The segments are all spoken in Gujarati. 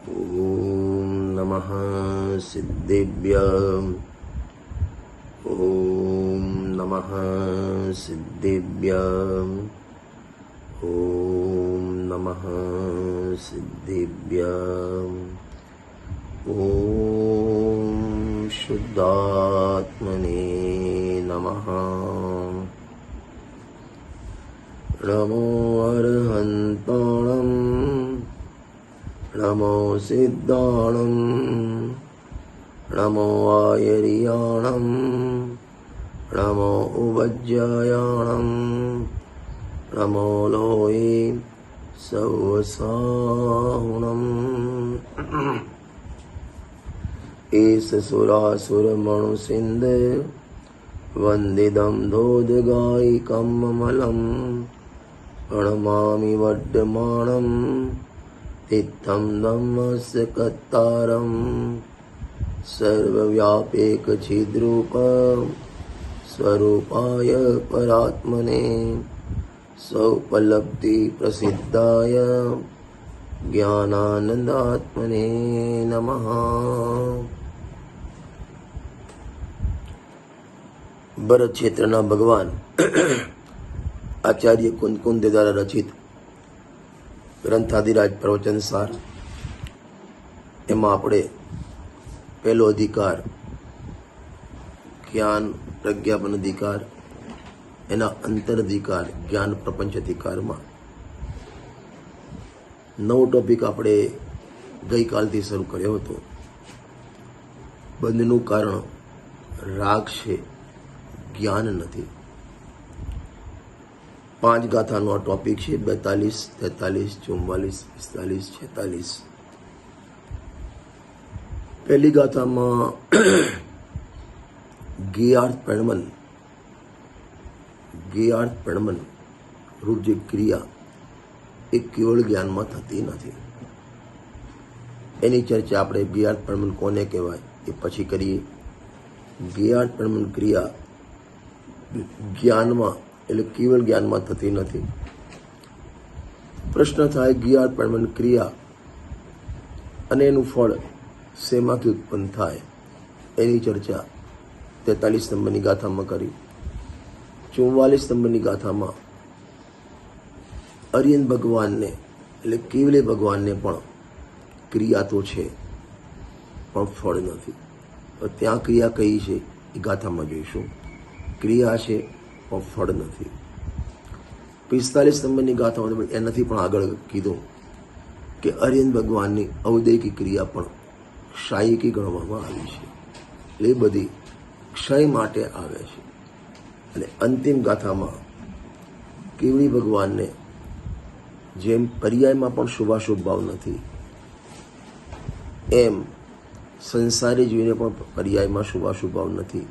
ॐ नमः सिद्धेभ्यः। ॐ नमः सिद्धेभ्यः। ॐ नमः सिद्धेभ्यः। ॐ शुद्धात्मने नमः। नमो अर्हन्ताणं नमो सिद्धाणं नमो आयर्याणं नमो उवज्जायाणं नमो लोये सवसाहुणम्। एष सुरासुरमणुसिन्ध वन्दितं धोदगायिकम् अमलम् प्रणमामि वर्धमानं तीर्थं धम्मस्य कर्तारं सर्वव्यापकचिद्रूप स्वरूपाय परात्मने सौपलब्धि प्रसिद्धाय ज्ञानानंदात्मने नमः। भरत क्षेत्रना भगवान आचार्य कुंद द्वारा रचित ग्रंथादिराज प्रवचन सार एमां आपणे पहलो अधिकार ज्ञान प्रज्ञापन अधिकार एना अंतर अधिकार ज्ञान प्रपंच अधिकार में नवो टॉपिक आपणे गई कालथी शरू कर्यो हतो। बंधनुं कारण राग छे, ज्ञान नथी। 5 गाथानो आ टॉपिक है 42, 43, 44, 45, 46। पहली गाथा में ज्ञार्थ प्रणमन रूप जे क्रिया एक केवल ज्ञान में थती नहीं। एनी चर्चा आपणे ज्ञार्थ प्रणमन कोने कहेवाय ए पछी करीए। ज्ञार्थ प्रणमन क्रिया ज्ञान में એટલે કેવલ જ્ઞાનમાં થતી નથી। પ્રશ્ન થાય જ્ઞાન પ્રમાણ ક્રિયા અને એનું ફળ શેમાંથી ઉત્પન્ન થાય એની ચર્ચા 43 નંબરની ગાથામાં કરી। 44 નંબરની ગાથામાં અરિયન ભગવાનને એટલે કેવલે ભગવાનને પણ ક્રિયા તો છે પણ ફળ નથી। ત્યાં ક્રિયા કઈ છે એ ગાથામાં જોઈશું। ક્રિયા છે फल नहीं। 45 नंबर की गाथा एनाथी पण आगळ कीधुं कि अरियन भगवान की अवदैकी क्रिया पण क्षयिकी गणवामां आवी छे। ए बधी क्षय माटे आवे छे। अने अंतिम गाथामां केवड़ी भगवान ने जेम पर्यायमां पण शुभाशुभ भाव नथी एम संसारी जीवने पण पर्यायमां शुभाशुभ भाव नथी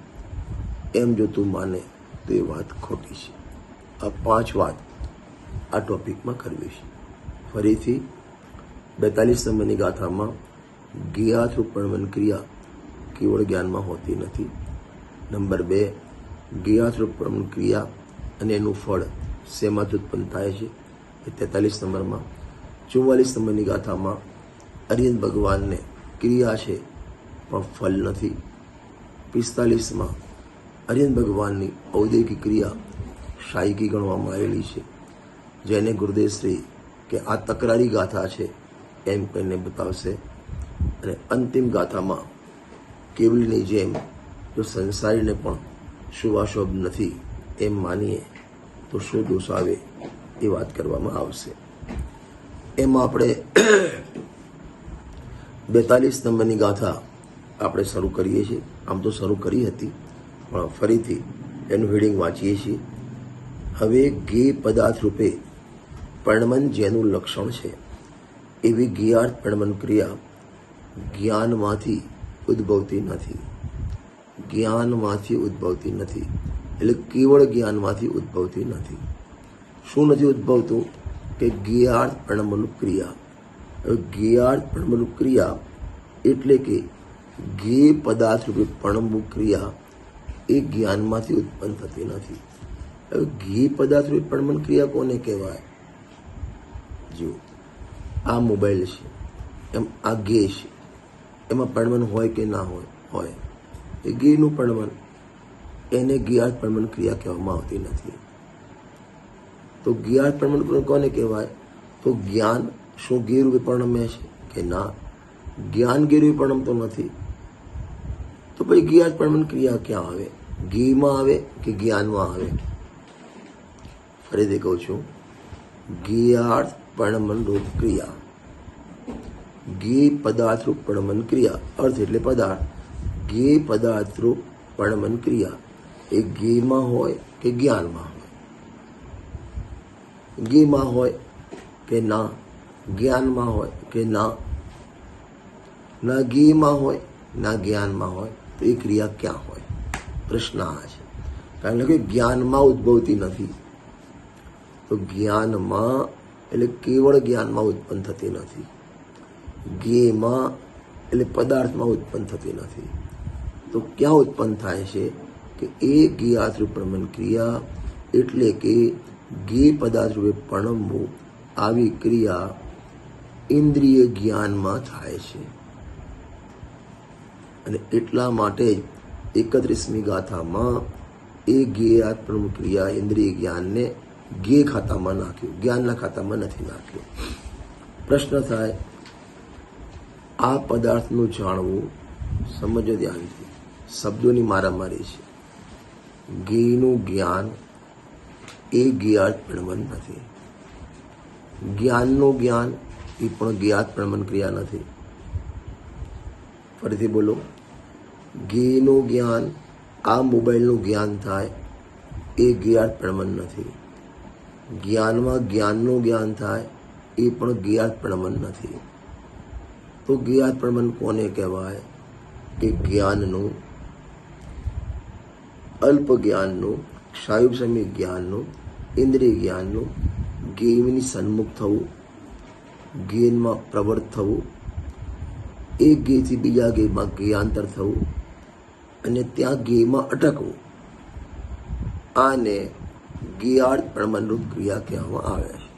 एम जो तू माने तो ये बात खोटी है। आ 5 बात आ टॉपिक में करवी है। फरीथी 42 नंबर की गाथा में ज्ञात रूप प्रणमन क्रिया केवल ज्ञान में होती नहीं। नंबर 2 ज्ञात रूप प्रणमन क्रिया अने एनुं फल शेमाथी उत्पन्न थाय छे 43 नंबर में। 44 नंबर की गाथा में अरियन भगवान ने क्रिया है पण फल नहीं। 45 में अरियन भगवान की औद्योगिक क्रिया शायकी गणवामां आवेली छे जेने गुरुदेव श्री के आ तकरारी गाथा है एम कहीने बतावशे। अने अंतिम गाथा में केवलीनी जेम जो संसारी ने पण शुभाशुभ नहीं एम मानीए तो शू दोष आवे ए बात करवामां आवशे। एम आपणे 42 नंबर की गाथा आपणे शरू करीए छीए। आम तो शरू करी हती पण फरीथी एनुं हीडिंग वाँचीए छीए। हवे गे पदार्थ रूपे प्रणमन जेनुं लक्षण छे एवी ज्ञार्थ प्रणमन क्रिया ज्ञानमांथी उद्भवती नथी। ज्ञानमांथी उद्भवती नथी એટલે કેવળ જ્ઞાનમાંથી ઉદ્ભવતી નથી। શું નથી ઉદ્ભવતું કે જ્ઞાર્થ પ્रणमन क्रिया। જ્ઞાર્થ प्रणमन क्रिया એટલે કે ગે પદાર્થ રૂપે પ્रणमन क्रिया એ જ્ઞાનમાંથી ઉત્પન્ન થતી નથી। ઘી પદાર્થ રૂપે પ્रणमन क्रिया કોને કહેવાય? જો આ મોબાઈલ છે, એમ આ ગે છે, એમાં પરણમન હોય કે ના હોય? હોય. એ ગેનું પરણમન, એને જ્ઞાત પરણમન ક્રિયા કહેવામાં આવતી નથી. તો જ્ઞાત પરણમન કોને કહેવાય? તો જ્ઞાન શું ગેરૂપે પરણમે છે કે ના? જ્ઞાન ગેરૂપે પરણમતો નથી. તો પછી જ્ઞાત પરણમન ક્રિયા ક્યાં આવે? ઘીમાં આવે કે જ્ઞાનમાં આવે? ફરીથી કહું છું, જ્ઞાત પરણમન રૂપ ક્રિયા, ગે પદાર્થ રૂપ પરણમન ક્રિયા, અર્થ એટલે પદાર્થ. ગે પદાર્થ રૂપ પરણમન ક્રિયા એ ગેમાં હોય કે જ્ઞાનમાં હોય? ગેમાં હોય કે ના? જ્ઞાનમાં હોય કે ના? ના ગેમાં હોય ના જ્ઞાનમાં હોય, તો એ ક્રિયા ક્યાં હોય? પ્રશ્ન આ છે. કારણ કે જ્ઞાનમાં ઉદ્ભવતી નથી. તો જ્ઞાનમાં એટલે કેવળ જ્ઞાનમાં ઉત્પન્ન થતી નથી. ગેમાં એટલે પદાર્થમાં ઉત્પન્ન થતી નથી. તો ક્યાં ઉત્પન્ન થાય છે? કે એ જ્ઞાત રૂપ પરણમન ક્રિયા એટલે કે ગે પદાર્થ રૂપે પરણમવું, આવી ક્રિયા ઇન્દ્રિય જ્ઞાનમાં થાય છે. અને એટલા માટે જ 31મી ગાથામાં એ જ્ઞાત પરણમન ક્રિયા ઇન્દ્રિય જ્ઞાનને ગે ખાતામાં નાખ્યું, જ્ઞાનના ખાતામાં નથી નાખ્યું. પ્રશ્ન થાય, આ પદાર્થનું જાણવું, સમજો ધ્યાનથી, શબ્દોની મારામારી છે. ગેનું જ્ઞાન એ જ્ઞાત પરણમન નથી. જ્ઞાનનું જ્ઞાન એ પણ જ્ઞાત પરણમન ક્રિયા નથી. ફરીથી બોલો, ગેનું જ્ઞાન, આ મોબાઈલનું જ્ઞાન થાય એ જ્ઞાત પરણમન નથી. જ્ઞાનમાં જ્ઞાનનું જ્ઞાન થાય એ પણ જ્ઞાત પરણમન નથી. તો જ્ઞાત પરણમન કોને કહેવાય? કે જ્ઞાનનું, અલ્પ જ્ઞાનનું, ક્ષાયુપસમી જ્ઞાનનું, ઇન્દ્રિય જ્ઞાનનું ગેમની સન્મુખ થવું, ગેનમાં પ્રવર્ત થવું, એક ગેથી બીજા ગેમાં જ્ઞાંતર થવું અને ત્યાં ગેમાં અટકવું, આને જ્ઞાત પરણમન રૂપ ક્રિયા કહેવામાં આવે છે.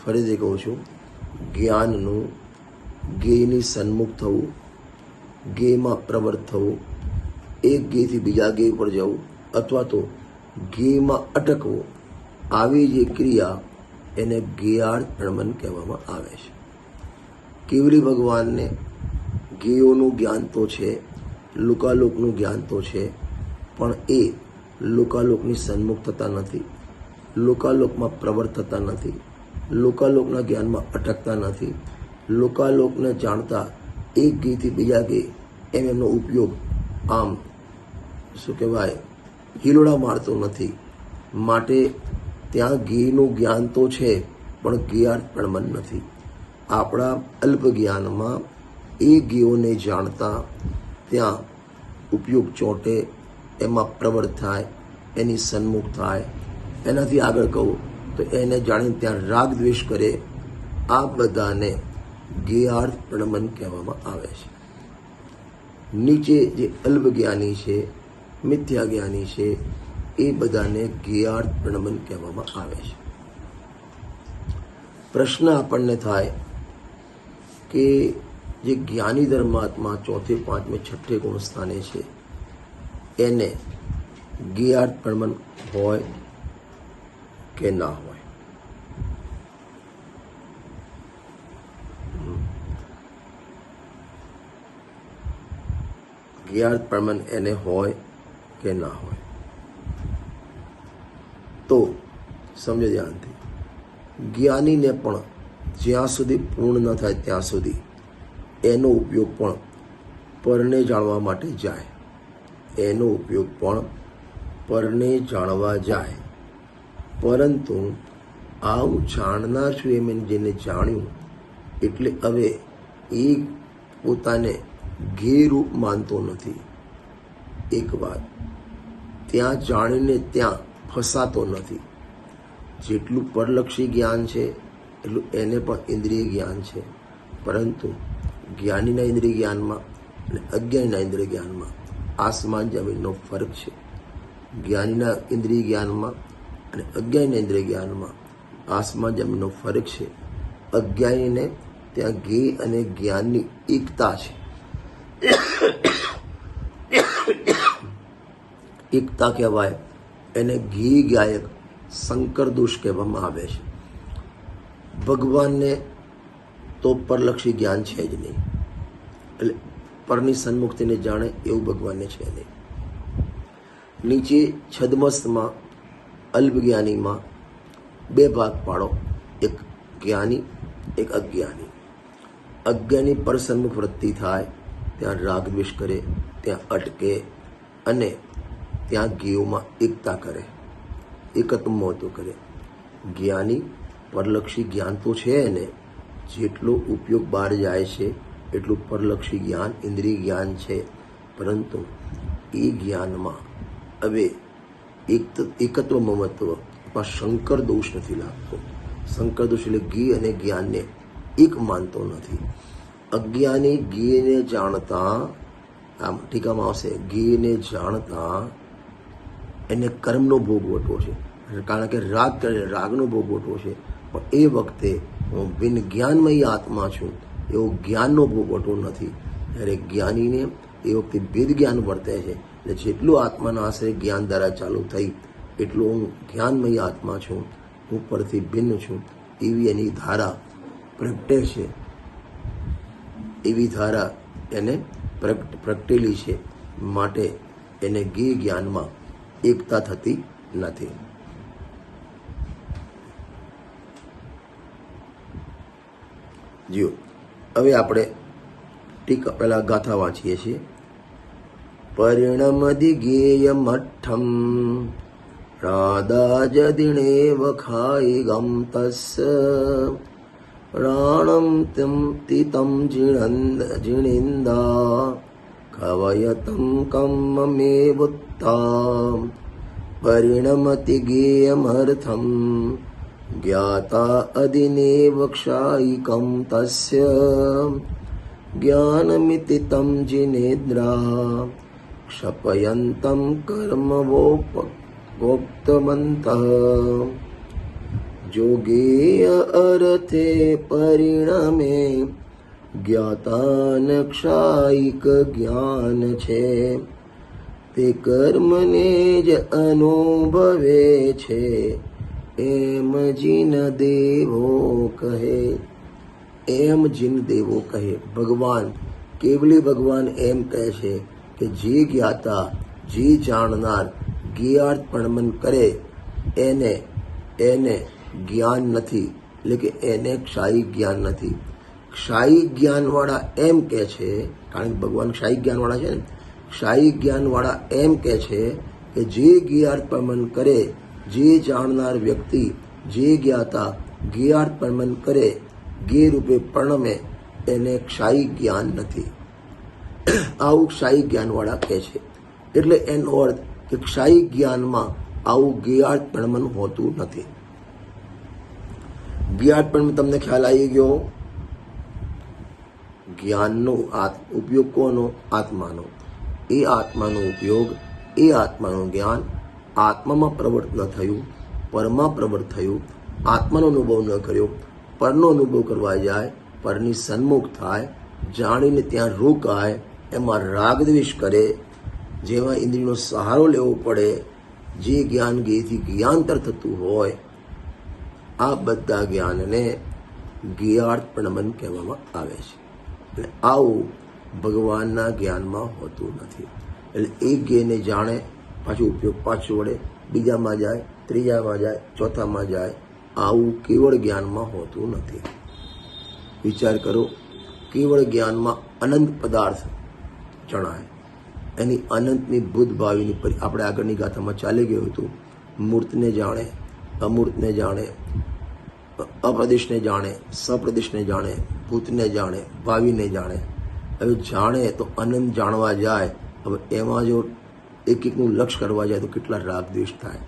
ફરીથી કહું છું, જ્ઞાનનું ગેની સન્મુખ થવું, ગેમાં પ્રવર્ત થવું, એક ગેથી બીજા ગે પર જવું અથવા તો ગેમાં અટકવું, આવી જે ક્રિયા એને જ્ઞાત પરણમન કહેવામાં આવે છે. કેવલી ભગવાનને ગેયોનું જ્ઞાન તો છે, લોકાલોકનું જ્ઞાન તો છે, પણ એ લોકાલોકની સન્મુખ થતા નથી, લોકાલોકમાં પ્રવર્ત થતા નથી, લોકાલોકના જ્ઞાનમાં અટકતા નથી, લોકાલોકને જાણતા એક ગેથી બીજા ગે એમ એમનો ઉપયોગ આમ શું કહેવાય હિલોડા મારતો નથી. માટે ત્યાં ગેનું જ્ઞાન તો છે પણ જ્ઞાત પરણમન નથી. આપણા અલ્પ જ્ઞાનમાં એ ગેઓને જાણતા ત્યાં ઉપયોગ ચોંટે, એમાં પ્રવર્ત થાય, એની સન્મુખ થાય. એનાથી આગળ કહું તો એને જાણીને ત્યાં રાગ દ્વેષ કરે, આ બધાને જ્ઞાત પરણમન કહેવામાં આવે છે. નીચે જે અલ્પ જ્ઞાની છે, મિથ્યા જ્ઞાની છે, એ બધાને જ્ઞાત પરણમન કહેવામાં આવે છે. પ્રશ્ન આપણને થાય કે જે જ્ઞાની ધર્માત્મા ચોથે, પાંચમે, છઠ્ઠે ગુણ સ્થાને છે એને જ્ઞાત પરણમન હોય કે ના હોય? જ્ઞાત પરણમન એને હોય કે ના હોય? તો સમજો ધ્યાનથી, જ્ઞાનીને પણ જ્યાં સુધી પૂર્ણ ન થાય ત્યાં સુધી એનો ઉપયોગ પણ પરને જાણવા માટે જાય, એનો ઉપયોગ પણ પરને જાણવા જાય. પરંતુ આ હું જાણનાર છું એમ જેને જાણ્યું એટલે હવે એ પોતાને ગેરૂપ માનતો નથી. એક વાત, ત્યાં જાણીને ત્યાં ફસાતો નથી. જેટલું પરલક્ષી જ્ઞાન છે એટલું એને પણ ઇન્દ્રિય જ્ઞાન છે. પરંતુ જ્ઞાનીના ઇન્દ્રિય જ્ઞાનમાં અને અજ્ઞાનીના ઇન્દ્રિય જ્ઞાનમાં આસમાન જમીનનો ફરક છે. જ્ઞાનીના ઇન્દ્રિય જ્ઞાનમાં અને અજ્ઞાનીના ઇન્દ્રિય જ્ઞાનમાં આસમાન જમીનનો ફરક છે. અજ્ઞાનીને ત્યાં જ્ઞેય અને જ્ઞાનની એકતા છે. એકતા કહેવાય એને જ્ઞેય જ્ઞાયક સંકર દોષ કહેવામાં આવે છે. ભગવાનને તો પરલક્ષી જ્ઞાન છે જ નહીં, એટલે પરની સન્મુખતીને જાણે એવું ભગવાનને છે નહીં. નીચે છદ્મસ્થમાં અલ્પજ્ઞાનીમાં બે ભાગ પાડો, એક જ્ઞાની એક અજ્ઞાની. અજ્ઞાની પર સન્મુખ વૃત્તિ થાય ત્યાં રાગ દ્વેષ કરે, ત્યાં અટકે અને ત્યાં જ્ઞેયોમાં એકતા કરે, એકત્વ મહત્વ કરે. જ્ઞાની પરલક્ષી જ્ઞાન તો છે ને, જેટલો ઉપયોગ બહાર જાય છે એટલું પરલક્ષી જ્ઞાન ઇન્દ્રિય જ્ઞાન છે, પરંતુ એ જ્ઞાનમાં હવે એકત્વ મહત્વમાં શંકર દોષ નથી લાગતો. શંકર દોષ એટલે જ્ઞેય અને જ્ઞાનને એક માનતો નથી. અજ્ઞાની જ્ઞેયને જાણતા, આમ ટીકામાં આવશે, જ્ઞેયને જાણતા એને કર્મનો ભોગવટો છે, કારણ કે રાગ કરે રાગનો ભોગવટો છે. પણ એ વખતે હું બિન જ્ઞાનમય આત્મા છું એવો જ્ઞાનનો ભોગવટો નથી. જ્યારે જ્ઞાનીને એ વખતે ભેદ જ્ઞાન વર્તે છે, એટલે જેટલું આત્માના આશરે જ્ઞાન દ્વારા ચાલુ થઈ એટલું હું જ્ઞાનમય આત્મા છું, હું પરથી ભિન્ન છું એવી એની ધારા પ્રગટે છે. એવી ધારા એને પ્રગટેલી છે, માટે એને જ્ઞેય જ્ઞાનમાં એકતા થતી નથી. જીઓ હવે આપણે ટીકા પહેલા ગાથા વાંચીએ છીએ. પરિણમદિ જ્ઞેયમઠ્ઠમ રાદાજદિણેવ ખાયિગમ તસ્ય રાણમ તિતમ જીણિન્દા કવયતમ કમ્મમેવુત્તા પરિણમતિ જ્ઞેયમર્થમ જ્ઞાતા અદિનેવ ક્ષાયિકમ તસ્ય જ્ઞાનમિતિ તમ જીનેદ્રા ક્ષપયંતમ કર્મવોક્તમંતઃ જોગેય અર્થે પરિણમે જ્ઞાતાન ક્ષાયિક જ્ઞાન છે, તે કર્મને જ અનુભવે છે, એમ જીન દેવો કહે. એમ જીન દેવો કહે. ભગવાન કેવલી ભગવાન એમ કહે છે કે જે જ્ઞાતા, જે જાણનાર જ્ઞેયાર્થપણમન કરે એને જ્ઞાન નથી, એટલે કે એને ક્ષાયિક જ્ઞાન નથી. ક્ષાયિક જ્ઞાનવાળા એમ કહે છે, કારણ કે ભગવાન ક્ષાયિક જ્ઞાનવાળા છે ને, ક્ષાયિક જ્ઞાનવાળા એમ કહે છે કે જે જ્ઞેયાર્થપણમન કરે, જે જાણનાર વ્યક્તિ, જે જ્ઞાતા જ્ઞેયાર્થપણમન કરે, જ્ઞેય રૂપે પરણમે, એને ક્ષાયિક જ્ઞાન નથી. આવું ક્ષાયિક જ્ઞાનવાળા કહે છે. એટલે એનો અર્થ કે ક્ષાયિક જ્ઞાનમાં આવું જ્ઞેયાર્થપણમન હોતું નથી. જ્ઞેયાર્થપણમન તમને ખ્યાલ આવી ગયો? જ્ઞાનનો ઉપયોગ કોનો? આત્માનો. એ આત્માનો ઉપયોગ, એ આત્માનું જ્ઞાન આત્મામાં પ્રવર્ત ન થયું, પરમાં પ્રવર્ત થયું, આત્માનો અનુભવ ન કર્યો, પરનો અનુભવ કરવા જાય, પરની સન્મુખ થાય, જાણીને ત્યાં રોકાય, એમાં રાગદ્વેષ કરે, જેમાં ઇન્દ્રિયનો સહારો લેવો પડે, જે જ્ઞાન જ્ઞેયથી જ્ઞાંતર થતું હોય, આ બધા જ્ઞાનને જ્ઞેયાર્થપણમન કહેવામાં આવે છે. એટલે આવું ભગવાનના જ્ઞાનમાં હોતું નથી. એટલે એક જ્ઞેયને જાણે, પાછું ઉપયોગ પાછું વળે, બીજામાં જાય, ત્રીજામાં જાય, ચોથામાં જાય, આવું કેવળ જ્ઞાનમાં હોતું નથી. વિચાર કરો, કેવળ જ્ઞાનમાં અનંત પદાર્થ જણાય, એની અનંતની ભૂત ભાવિની આપણે આગળની ગાથામાં ચાલી ગયું હતું. મૂર્તને જાણે, અમૂર્તને જાણે, અપ્રદેશને જાણે, સપ્રદેશને જાણે, ભૂતને જાણે, ભાવિને જાણે. હવે જાણે તો અનંત જાણવા જાય. હવે એમાં જો એક એકનું લક્ષ્ય કરવા જાય તો કેટલા રાગ દ્વેષ થાય.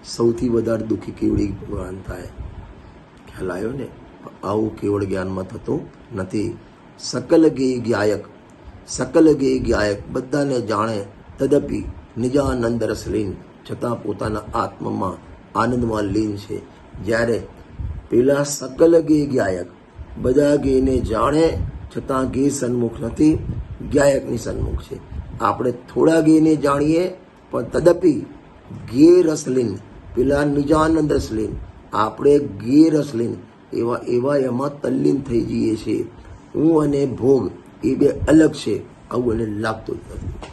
સૌથી વધારે દુઃખી કેવળી ભગવાન થાય. ખ્યાલ આવ્યો ને? આવું કેવળ જ્ઞાનમાં થતું નથી. સકલ જ્ઞેય જ્ઞાયક, સકલ જ્ઞેય જ્ઞાયક બધાને જાણે, તદપી નિજાનંદ રસ લીન, છતાં પોતાના આત્મામાં આનંદમાં લીન છે. જ્યારે પેલા સકલ જ્ઞેય જ્ઞાયક બધા ગેયને જાણે છતાં ગેય સન્મુખ નથી, ગાયકની સન્મુખ છે. આપણે થોડા ગેયને જાણીએ પણ તદપી ગે રસલીન, પેલા નિજાનંદ રસલીન, આપણે ગે રસલીન એવા એમાં તલ્લીન થઈ જઈએ છીએ. હું અને ભોગ એ બે અલગ છે આવું એને લાગતું જ નથી.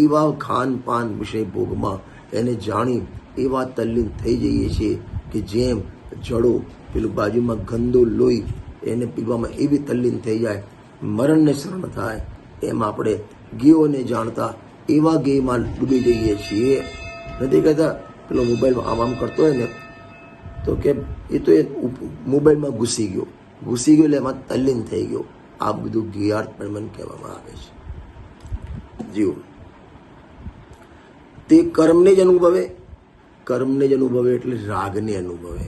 એવા ખાનપાન વિષય ભોગમાં એને જાણી એવા તલ્લીન થઈ જઈએ છીએ કે જેમ જડો પેલું બાજુમાં ગંદુ લોહી એને પીવામાં એવી તલ્લીન થઈ જાય, મરણને શરણ થાય. એમ આપણે ગેયોને જાણતા એવા ગેયમાં ડૂબી જઈએ છીએ. નથી કહેતા પેલો મોબાઈલમાં આમ કરતો હોય ને તો કે એ તો એ મોબાઈલમાં ઘૂસી ગયો એટલે એમાં તલ્લીન થઈ ગયો. આ બધું ગેયાર્થપણમન કહેવામાં આવે છે. જીવ તે કર્મને જ અનુભવે એટલે રાગને અનુભવે,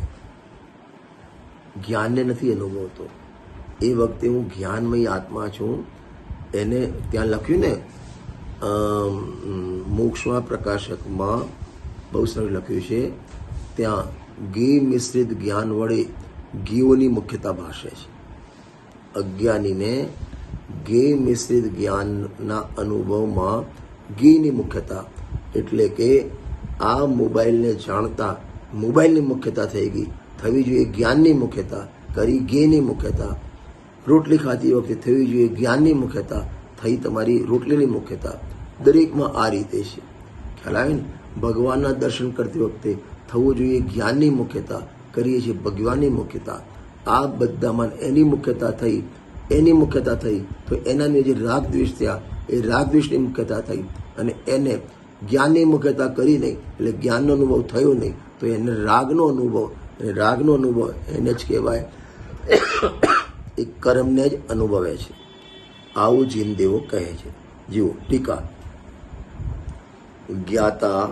જ્ઞાનને નથી અનુભવતો. એ વખતે હું જ્ઞાનમય આત્મા છું. એને ત્યાં લખ્યું ને મોક્ષમાં પ્રકાશકમાં બહુ સરળ લખ્યું છે. ત્યાં ગેય મિશ્રિત જ્ઞાન વડે ગેયોની મુખ્યતા ભાષે છે. અજ્ઞાનીને ગેય મિશ્રિત જ્ઞાનના અનુભવમાં ગેયની મુખ્યતા, એટલે કે આ મોબાઈલને જાણતા મોબાઈલની મુખ્યતા થવી જોઈએ જ્ઞાનની મુખ્યતા, કરી ગેયની મુખ્યતા. રોટલી ખાતી વખતે થવી જોઈએ જ્ઞાનની મુખ્યતા, થઈ તમારી રોટલીની મુખ્યતા. દરેકમાં આ રીતે છે. ખ્યાલ આવે ને? ભગવાનના દર્શન કરતી વખતે થવું જોઈએ જ્ઞાનની મુખ્યતા, કરીએ છીએ ભગવાનની મુખ્યતા. આ બધામાં એની મુખ્યતા થઈ તો એનાની જે રાગ દ્વેષ થયા એ રાગ દ્વેષની મુખ્યતા થઈ, અને એને જ્ઞાનની મુખ્યતા કરી નહીં એટલે જ્ઞાનનો અનુભવ થયો નહીં, તો એને રાગનો અનુભવ એને જ કહેવાય એ કર્મને જ અનુભવે છે. આવું જીનદેવો કહે છે. જીવો ટીકા. જ્ઞાતા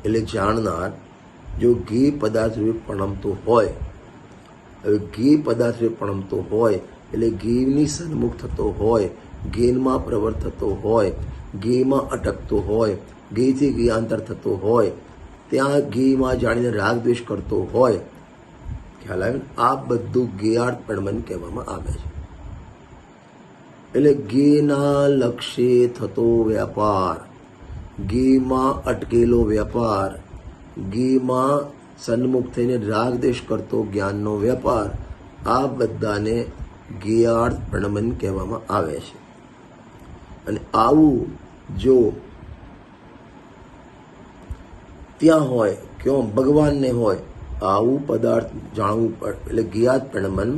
એટલે જાણનાર જો ઘી પદાર્થ રૂપે પણમતો હોય, હવે ઘી પદાર્થ રૂપે પણમતો હોય એટલે ઘીની સન્મુખ થતો હોય, ઘેનમાં પ્રવર્ત થતો હોય, ઘીમાં અટકતો હોય, ઘીથી ઘીયાંતર થતો હોય, ત્યાં ઘીમાં જાણીને રાગ દ્વેષ કરતો હોય. ખ્યાલ આવે? આ બધું ગેયાર્થપણમન કહેવામાં આવે છે. એટલે ઘીના લક્ષ્યે થતો વ્યાપાર, ઘીમાં અટકેલો વ્યાપાર, ઘીમાં સન્મુખ થઈને રાગ દ્વેષ કરતો જ્ઞાનનો વ્યાપાર, આ બધાને ગેયાર્થપણમન કહેવામાં આવે છે. અને આવું જો ત્યાં હોય ક્યાં ભગવાનને હોય આવું પદાર્થ જાણવું પડે. એટલે ગેયાર્થપણમન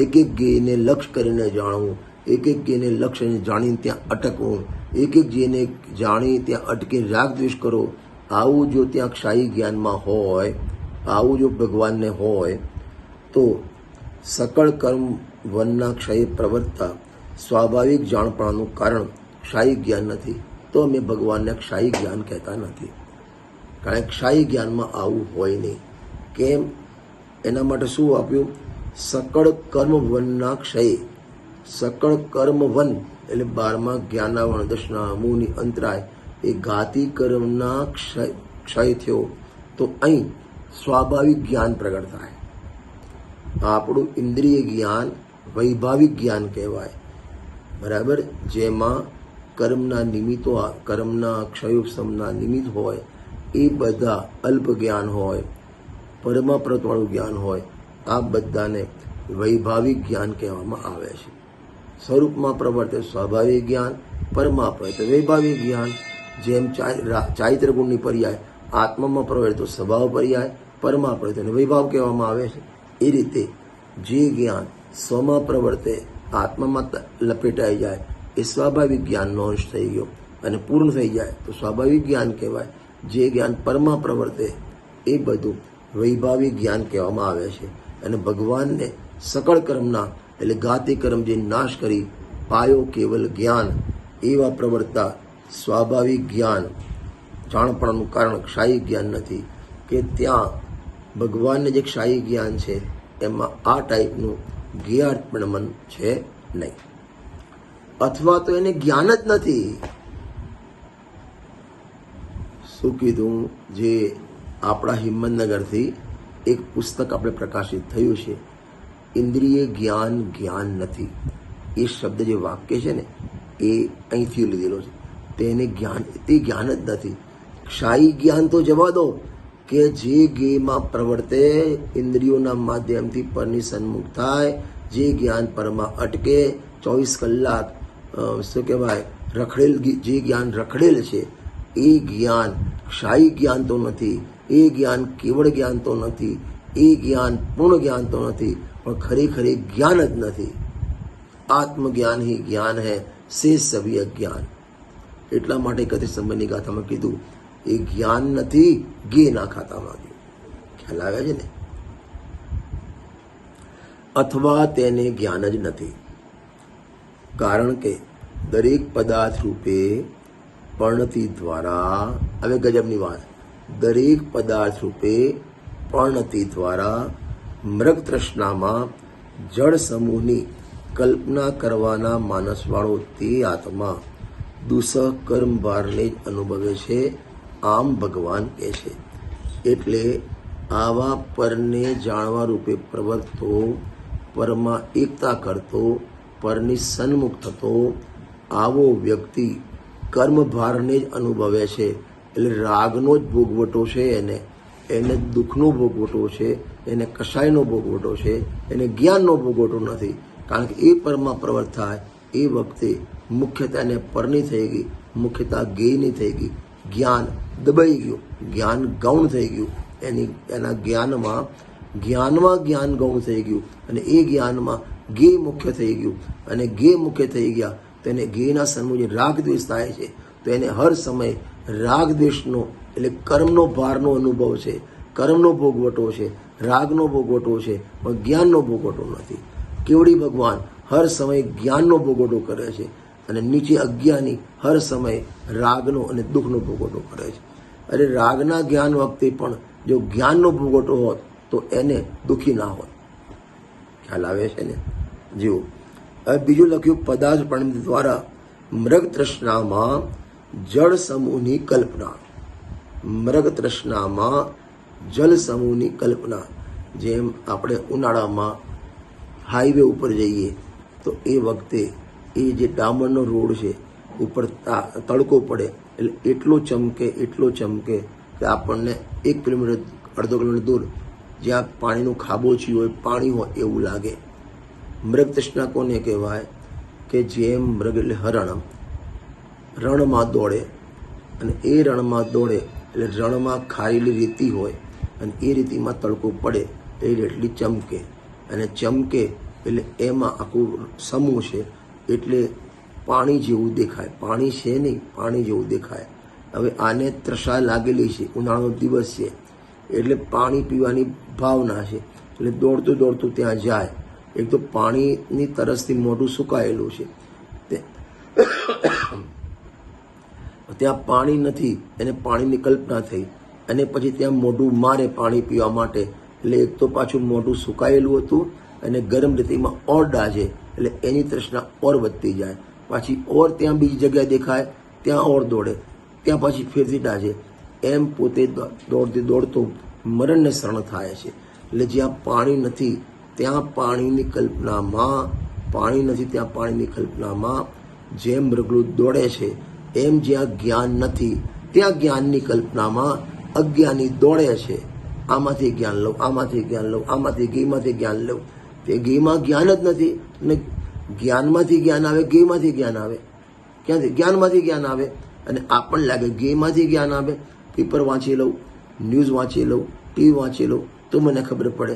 એક ગેયને લક્ષ્ય કરીને જાણવું, એક ગેયને લક્ષ્યને જાણીને ત્યાં અટકવું, એક ગેયને જાણી ત્યાં અટકી રાગ દ્વેષ કરો. આવું જો ત્યાં ક્ષાયી જ્ઞાનમાં હોય, આવું જો ભગવાનને હોય તો સકળ કર્મ વનના ક્ષય પ્રવર્તતા સ્વાભાવિક જાણપણાનું કારણ ક્ષાયી જ્ઞાન નથી, તો અમે ભગવાનને ક્ષાયી જ્ઞાન કહેતા નથી. કારણ કે ક્ષાયી જ્ઞાનમાં આવું હોય નહીં. કેમ? એના માટે શું આપ્યું? સકળ કર્મ વનના ક્ષય. સકળ કર્મ વન એટલે 12મા જ્ઞાનાવરણ દશના મુનિ અંતરાય એ ઘાતી કર્મના ક્ષય થયો તો અહીં સ્વાભાવિક જ્ઞાન પ્રગટ થાય. આપણું ઇન્દ્રિય જ્ઞાન વૈભાવિક જ્ઞાન કહેવાય. બરાબર? જેમાં કર્મના નિમિત્તો, કર્મના ક્ષયોપશમના નિમિત્ત હોય એ બધા અલ્પ જ્ઞાન હોય, પરમાપ્રતવાળું જ્ઞાન હોય, આ બધાને વૈભાવિક જ્ઞાન કહેવામાં આવે છે. સ્વરૂપમાં પ્રવર્તે સ્વાભાવિક જ્ઞાન, પરમાપ્રવર્તે વૈભાવિક જ્ઞાન. જેમ ચારિત્ર ગુણની પર્યાય આત્મામાં પ્રવર્તે તો સ્વભાવ પર્યાય, પરમાપ્રવર્તે અને વૈભાવ કહેવામાં આવે છે. એ રીતે જે જ્ઞાન સ્વમાં પ્રવર્તે આત્મામાં લપેટાઈ જાય એ સ્વાભાવિક જ્ઞાનનો અંશ થઈ ગયો, અને પૂર્ણ થઈ જાય તો સ્વાભાવિક જ્ઞાન કહેવાય. જે જ્ઞાન પરમાં પ્રવર્તે એ બધું વૈભાવિક જ્ઞાન કહેવામાં આવે છે. અને ભગવાનને સકળ કર્મના એટલે ઘાતી કર્મ જે નાશ કરી પાયો કેવલ જ્ઞાન એવા પ્રવર્તતા સ્વાભાવિક જ્ઞાન જાણપણાનું કારણ ક્ષાયી જ્ઞાન નથી. કે ત્યાં ભગવાનને જે ક્ષાયી જ્ઞાન છે એમાં આ ટાઈપનું ગેયાર્થપણમન છે નહીં, અથવા તો એને જ્ઞાન જ નથી. શું કીધું? જે આપણા હિંમતનગરથી એક પુસ્તક આપણે પ્રકાશિત થયું છે ઇન્દ્રિય જ્ઞાન જ્ઞાન નથી. એ શબ્દ જે વાક્ય છે ને એ અહીંથી લીધેલો છે. તેને જ્ઞાન તે જ્ઞાન જ નથી. ક્ષાયી જ્ઞાન તો જવા દો કે જે જ્ઞેયમાં પ્રવર્તે, ઇન્દ્રિયોના માધ્યમથી પરની સન્મુખ થાય, જે જ્ઞાન પરમાં અટકે, 24 કલાક શું કહેવાય રખડેલ, જે જ્ઞાન રખડેલ છે એ જ્ઞાન ક્ષાયી જ્ઞાન તો નથી. એ જ્ઞાન કેવળ જ્ઞાન તો નથી. એ જ્ઞાન પૂર્ણ જ્ઞાન તો નથી, પણ ખરેખર જ્ઞાન જ નથી. આત્મજ્ઞાન ही જ્ઞાન है, शेष सभी अज्ञान. એટલા માટે કથિત સંબંધની ગાથામાં કીધું એ જ્ઞાન નથી, ગે ના ખાતામાં ગયું. ખ્યાલ આવે છે ને? અથવા તેને જ્ઞાન જ નથી, કારણ કે દરેક પદાર્થ રૂપે પર્ણતિ દ્વારા, હવે ગજબની વાત, દરેક પદાર્થ રૂપે પર્ણતિ દ્વારા મૃગ તૃષ્ણામાં જળ સમૂહની કલ્પના કરવાના માનસવાળો તે આત્મા દુઃસહ કર્મ ભારને જ અનુભવે છે, આમ ભગવાન કહે છે. એટલે આવા પરને જાણવા રૂપે પ્રવર્તતો, પરમાં એકતા કરતો, પરની સન્મુખ થતો આવો વ્યક્તિ કર્મ ભારને જ અનુભવે છે. એટલે રાગનો જ ભોગવટો છે, એને દુઃખનો ભોગવટો છે, એને કશાયનો ભોગવટો છે, એને જ્ઞાનનો ભોગવટો નથી. કારણ કે એ પરમાં પ્રવર્ત થાય એ વખતે મુખ્યતા એને પરની થઈ ગઈ, મુખ્યતા જ્ઞેયની થઈ ગઈ, જ્ઞાન દબાઈ ગયું, જ્ઞાન ગૌણ થઈ ગયું. એના જ્ઞાનમાં જ્ઞાન ગૌણ થઈ ગયું, અને એ જ્ઞાનમાં જ્ઞેય મુખ્ય થઈ ગયું. અને જ્ઞેય મુખ્ય થઈ ગયા તો એને જ્ઞેયના સન્મુખે રાગ દ્વેષ થાય છે. તો એને હર સમય રાગ દ્વેષનો એટલે કર્મનો ભારનો અનુભવ છે, કર્મનો ભોગવટો છે, રાગનો ભોગવટો છે, પણ જ્ઞાનનો ભોગવટો નથી. કેવડી ભગવાન હર સમય જ્ઞાનનો ભોગવટો કરે છે, અને નીચે અજ્ઞાની હર સમય રાગનો અને દુઃખનો ભોગવટો કરે છે. અરે રાગના જ્ઞાન વખતે પણ જો જ્ઞાનનો ભોગવટો હોત તો એને દુઃખી ના હોત. ખ્યાલ આવે છે ને? જીવો. હવે બીજું લખ્યું, પદાર્થ પરિણતિ દ્વારા મૃગ તૃષ્ણામાં જળ સમૂહની કલ્પના. મૃગ તૃષ્ણામાં જલ સમૂહની કલ્પના. જેમ આપણે ઉનાળામાં હાઈવે ઉપર જઈએ તો એ વખતે એ જે ડામરનો રોડ છે ઉપર તડકો પડે એટલે એટલો ચમકે કે આપણને 1 કિલોમીટર 1.5 કિલોમીટર દૂર જ્યાં પાણીનું ખાબોચિયું હોય, પાણી હોય એવું લાગે. મૃગ તૃષ્ણા કોને કહેવાય? કે જેમ મૃગ એટલે હરણ રણમાં દોડે, અને એ રણમાં દોડે એટલે રણમાં ખારેલી રેતી હોય, અને એ રેતીમાં તડકો પડે એટલી ચમકે, અને ચમકે એટલે એમાં આખું સમૂહ છે એટલે પાણી જેવું દેખાય. પાણી છે નહીં, પાણી જેવું દેખાય. હવે આને તૃષા લાગેલી છે, ઉનાળાનો દિવસ છે એટલે પાણી પીવાની ભાવના છે, એટલે દોડતું ત્યાં જાય. એક તો પાણીની તરસથી મોઢું સુકાયેલું છે, ત્યાં પાણી નથી, એને પાણીની કલ્પના થઈ, અને પછી ત્યાં મોઢું મારે પાણી પીવા માટે, એટલે એક તો પાછું મોઢું સુકાયેલું હતું, અને ગરમ રેતીમાં ઓર ડાજે એટલે એની તૃષ્ણા ઓર વધતી જાય. પાછી ઓર ત્યાં બીજી જગ્યાએ દેખાય, ત્યાં ઓર દોડે, ત્યાં પાછી ફેરથી ડાજે. એમ પોતે દોડતો મરણને શરણ થાય છે. એટલે જ્યાં પાણી નથી ત્યાં પાણીની કલ્પનામાં જેમ મૃગલું દોડે છે, એમ જ્યાં જ્ઞાન નથી ત્યાં જ્ઞાનની કલ્પનામાં અજ્ઞાની દોડે છે. આમાંથી જ્ઞાન લઉં, આમાંથી જ્ઞાન લઉં, આમાંથી ઘીમાંથી જ્ઞાન લઉં. તે ઘીમાં જ્ઞાન જ નથી, અને જ્ઞાનમાંથી જ્ઞાન આવે, ઘીમાંથી જ્ઞાન આવે. ક્યાંથી? જ્ઞાનમાંથી જ્ઞાન આવે. અને આપણને લાગે ઘીમાંથી જ્ઞાન આવે, પેપર વાંચી લઉં, ન્યૂઝ વાંચી લઉં, ટીવી વાંચી લઉં તો મને ખબર પડે.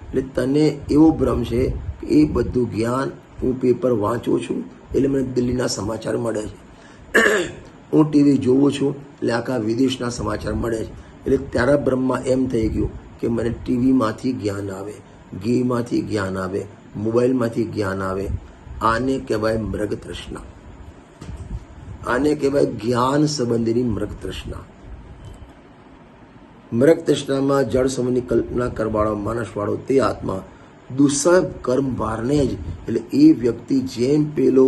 એટલે તને એવો ભ્રમ છે કે એ બધું જ્ઞાન હું પેપર વાંચું છું એટલે મને દિલ્હીના સમાચાર મળે છે, હું ટીવી જોઉં છું એટલે આખા વિદેશના સમાચાર મળે છે. એટલે તારા બ્રહ્મમાં એમ થઈ ગયું કે મને ટીવીમાંથી જ્ઞાન આવે, ઘીમાંથી જ્ઞાન આવે, મોબાઈલમાંથી જ્ઞાન આવે. આને કહેવાય મૃગ તૃષ્ણા. આને કહેવાય જ્ઞાન સંબંધીની મૃગ તૃષ્ણા. મૃગ તૃષ્ણામાં જળ સમૂહની કલ્પના કરવાળો માનસવાળો તે આત્મા દુઃસહ કર્મ ભારને જ, એટલે એ વ્યક્તિ જેમ પેલો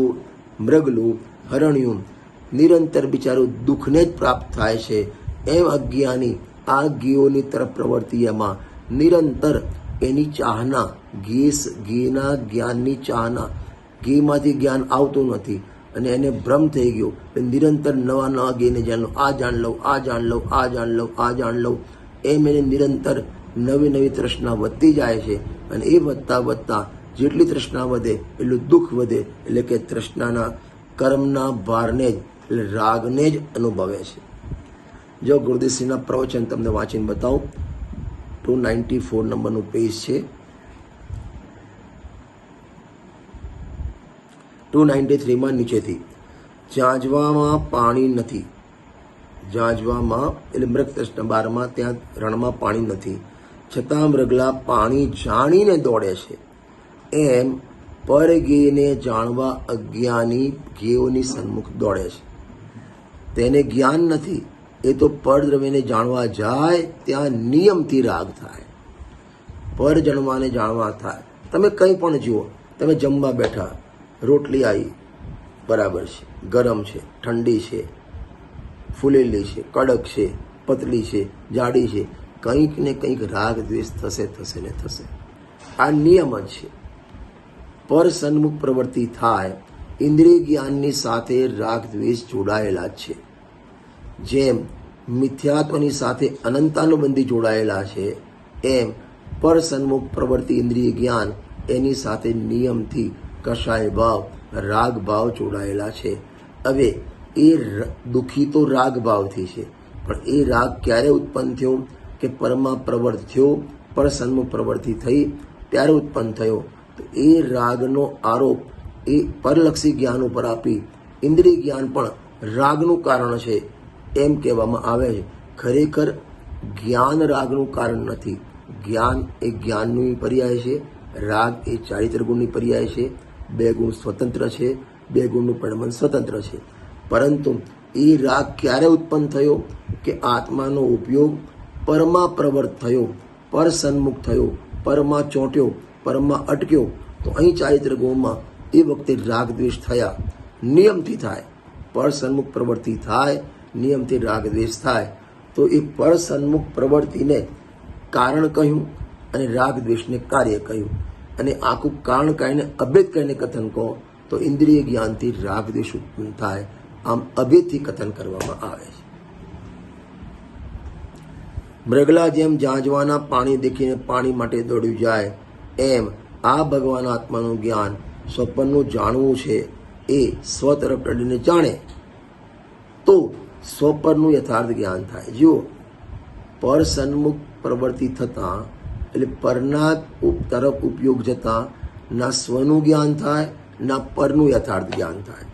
મૃગલું હરણ્યું નિરંતર બિચારું દુઃખને જ પ્રાપ્ત થાય છે, એમ અજ્ઞાની આ જ્ઞેયોની તરફ પ્રવર્તી એમાં નિરંતર એની ચાહના, ઘીના જ્ઞાનની ચાહના, ઘીમાંથી જ્ઞાન આવતું નથી અને એને ભ્રમ થઈ ગયો. નિરંતર નવા નવા ઘીને જાણ લઉં, આ જાણ લઉં, આ જાણ લઉં, આ જાણ લઉં, આ જાણ લઉં, એમ એને નિરંતર નવી નવી તૃષ્ણા વધતી જાય છે. અને એ વધતા વધતા જેટલી તૃષ્ણા વધે એટલું દુઃખ વધે. એટલે કે તૃષ્ણાના કર્મના ભારને જ, એટલે રાગને જ અનુભવે છે. જો ગુરુદેવશ્રીના પ્રવચન તમને વાંચીને બતાવું. 294 નંબરનું પેજ છે. 293 નીચેથી, જાંજવામાં પાણી નથી, જાંજવામાં એટલે મૃગ તૃષ્ણા 12 ત્યાં રણમાં પાણી નથી, છતાં મૃગલા પાણી જાણીને દોડે છે. એમ પરગેયને જાણવા અજ્ઞાની ગેયોની સન્મુખ દોડે છે. તેને જ્ઞાન નથી, એ તો પરદ્રવ્યને જાણવા જાય ત્યાં નિયમથી રાગ થાય. પર જણવાને જાણવા થાય. તમે કંઈ પણ જુઓ, તમે જમવા બેઠા, રોટલી આવી, બરાબર છે, ગરમ છે, ઠંડી છે, ફૂલેલી છે, કડક છે, પતલી છે, જાડી છે, કંઈક ને કંઈક રાગ દ્વેષ થશે થશે ને થશે. આ નિયમ જ છે. પર સન્મુખ પ્રવૃત્તિ થાય, ઇન્દ્રિય જ્ઞાનની સાથે રાગ દ્વેષ જોડાયેલા છે. જેમ મિથ્યાત્વની સાથે અનંતાનુબંધી જોડાયેલા છે, એમ પર સન્મુખ પ્રવૃત્તિ ઇન્દ્રિય જ્ઞાન એની સાથે નિયમથી કષાય ભાવ, રાગ ભાવ જોડાયેલા છે. હવે એ દુઃખી તો રાગ ભાવથી છે, પણ એ રાગ ક્યારે ઉત્પન્ન થયો? કે પરમાં પ્રવર્ત થયો, પર સન્મુખ પ્રવૃત્તિ થઈ ત્યારે ઉત્પન્ન થયો. તો એ રાગનો આરોપ એ પરલક્ષી જ્ઞાન ઉપર આપી ઇન્દ્રિય જ્ઞાન પણ રાગનું કારણ છે એમ કહેવામાં આવે છે. ખરેખર જ્ઞાન રાગનું કારણ નથી. જ્ઞાન એ જ્ઞાનનું પર્યાય છે, રાગ એ ચારિત્ર ગુણની પર્યાય છે. બે ગુણ સ્વતંત્ર છે, બે ગુણનું પરિણામ સ્વતંત્ર છે. પરંતુ એ રાગ ક્યારે ઉત્પન્ન થયો? કે આત્માનો ઉપયોગ પરમાં પ્રવર્ત થયો, પર સન્મુખ થયો, પરમાં ચોંટ્યો, પરમાં અટક્યો. તો અહીં ચારિત્ર ગુણમાં એ વખતે રાગ દ્વેષ થયા. નિયમથી થાય, પર સન્મુખ પ્રવૃત્તિ થાય, નિયમથી રાગ દ્વેષ થાય. તો એ પર સન્મુખ પ્રવૃત્તિને કારણ કહ્યું અને રાગ દ્વેષને કાર્ય કહ્યું. અને આખું કારણ કહીને અભેદ કહીને કથન કહો તો ઇન્દ્રિય જ્ઞાનથી રાગ દ્વેષ ઉત્પન્ન થાય. આમ અભેદથી કથન કરવામાં આવે છે. મૃગલા જેમ જાંજવાના પાણી દેખીને પાણી માટે દોડ્યું જાય, એમ આ ભગવાન આત્માનું જ્ઞાન સ્વપ્નનું જાણવું છે. એ સ્વ તરફ દોડીને જાણે તો સ્વપરનું યથાર્થ જ્ઞાન થાય. જુઓ, પર સન્મુખ પ્રવૃત્તિ થતાં એટલે પરના તરફ ઉપયોગ જતાં ના સ્વનું જ્ઞાન થાય, ના પરનું યથાર્થ જ્ઞાન થાય.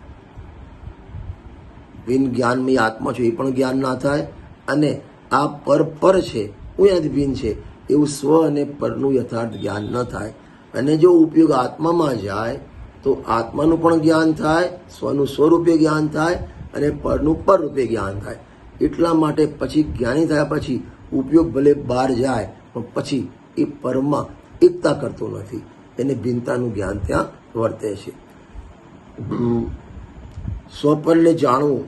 બિન જ્ઞાનમય આત્મા છે એ પણ જ્ઞાન ના થાય, અને આ પર છે, હું એનાથી ભિન્ન છે એવું સ્વ અને પરનું યથાર્થ જ્ઞાન ન થાય. અને જો ઉપયોગ આત્મામાં જાય તો આત્માનું પણ જ્ઞાન થાય, સ્વનું સ્વરૂપે જ્ઞાન થાય અને પરનું પરરૂપે જ્ઞાન થાય. એટલા માટે પછી જ્ઞાની થયા પછી ઉપયોગ ભલે બહાર જાય પણ પછી એ પરમાં એકતા કરતો નથી, એને ભિન્નતાનું જ્ઞાન ત્યાં વર્તે છે. સ્વપરને જાણવું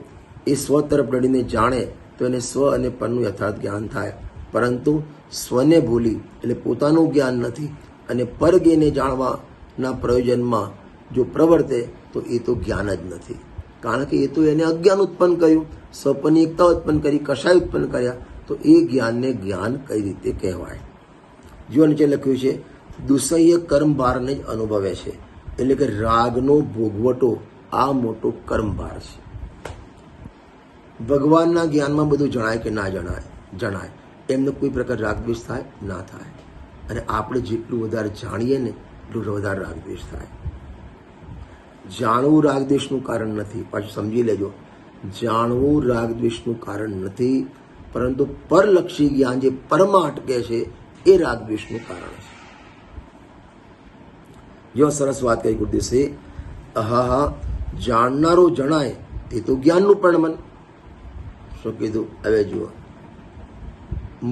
એ સ્વ તરફ દોડીને જાણે તો એને સ્વ અને પરનું યથાર્થ જ્ઞાન થાય. પરંતુ સ્વને ભૂલી એટલે પોતાનું જ્ઞાન નથી અને પરગેને જાણવાના પ્રયોજનમાં જો પ્રવર્તે તો એ તો જ્ઞાન જ નથી. કારણ કે એ તો એને અજ્ઞાન ઉત્પન્ન કર્યું, સ્વપરની એકતા ઉત્પન્ન કરી, કષાય ઉત્પન્ન કર્યા. તો એ જ્ઞાનને જ્ઞાન કઈ રીતે કહેવાય? જો નીચે લખ્યું છે, દુસહ્ય કર્મભારને જ અનુભવે છે. એટલે કે રાગનો ભોગવટો આ મોટો કર્મભાર છે. ભગવાનના જ્ઞાનમાં બધું જણાય કે ના જણાય? જણાય. એમને કોઈ પ્રકાર રાગદ્વેષ થાય? ના થાય. અને આપણે જેટલું વધારે જાણીએ ને એટલું વધારે રાગદ્વેષ થાય. જાણવું રાગદ્વેષનું કારણ નથી. પાછું સમજી લેજો, જાણવું રાગદ્વેષનું કારણ નથી, પરંતુ પરલક્ષી જ્ઞાન જે પરમાં અટકે છે એ રાગદ્વેષનું કારણ છે. જો સરસ વાત કહી ગુરુદેશે, હા જાણનારો જણાય તે તો જ્ઞાનનું પરિણામ. શું કીધું? હવે જુઓ,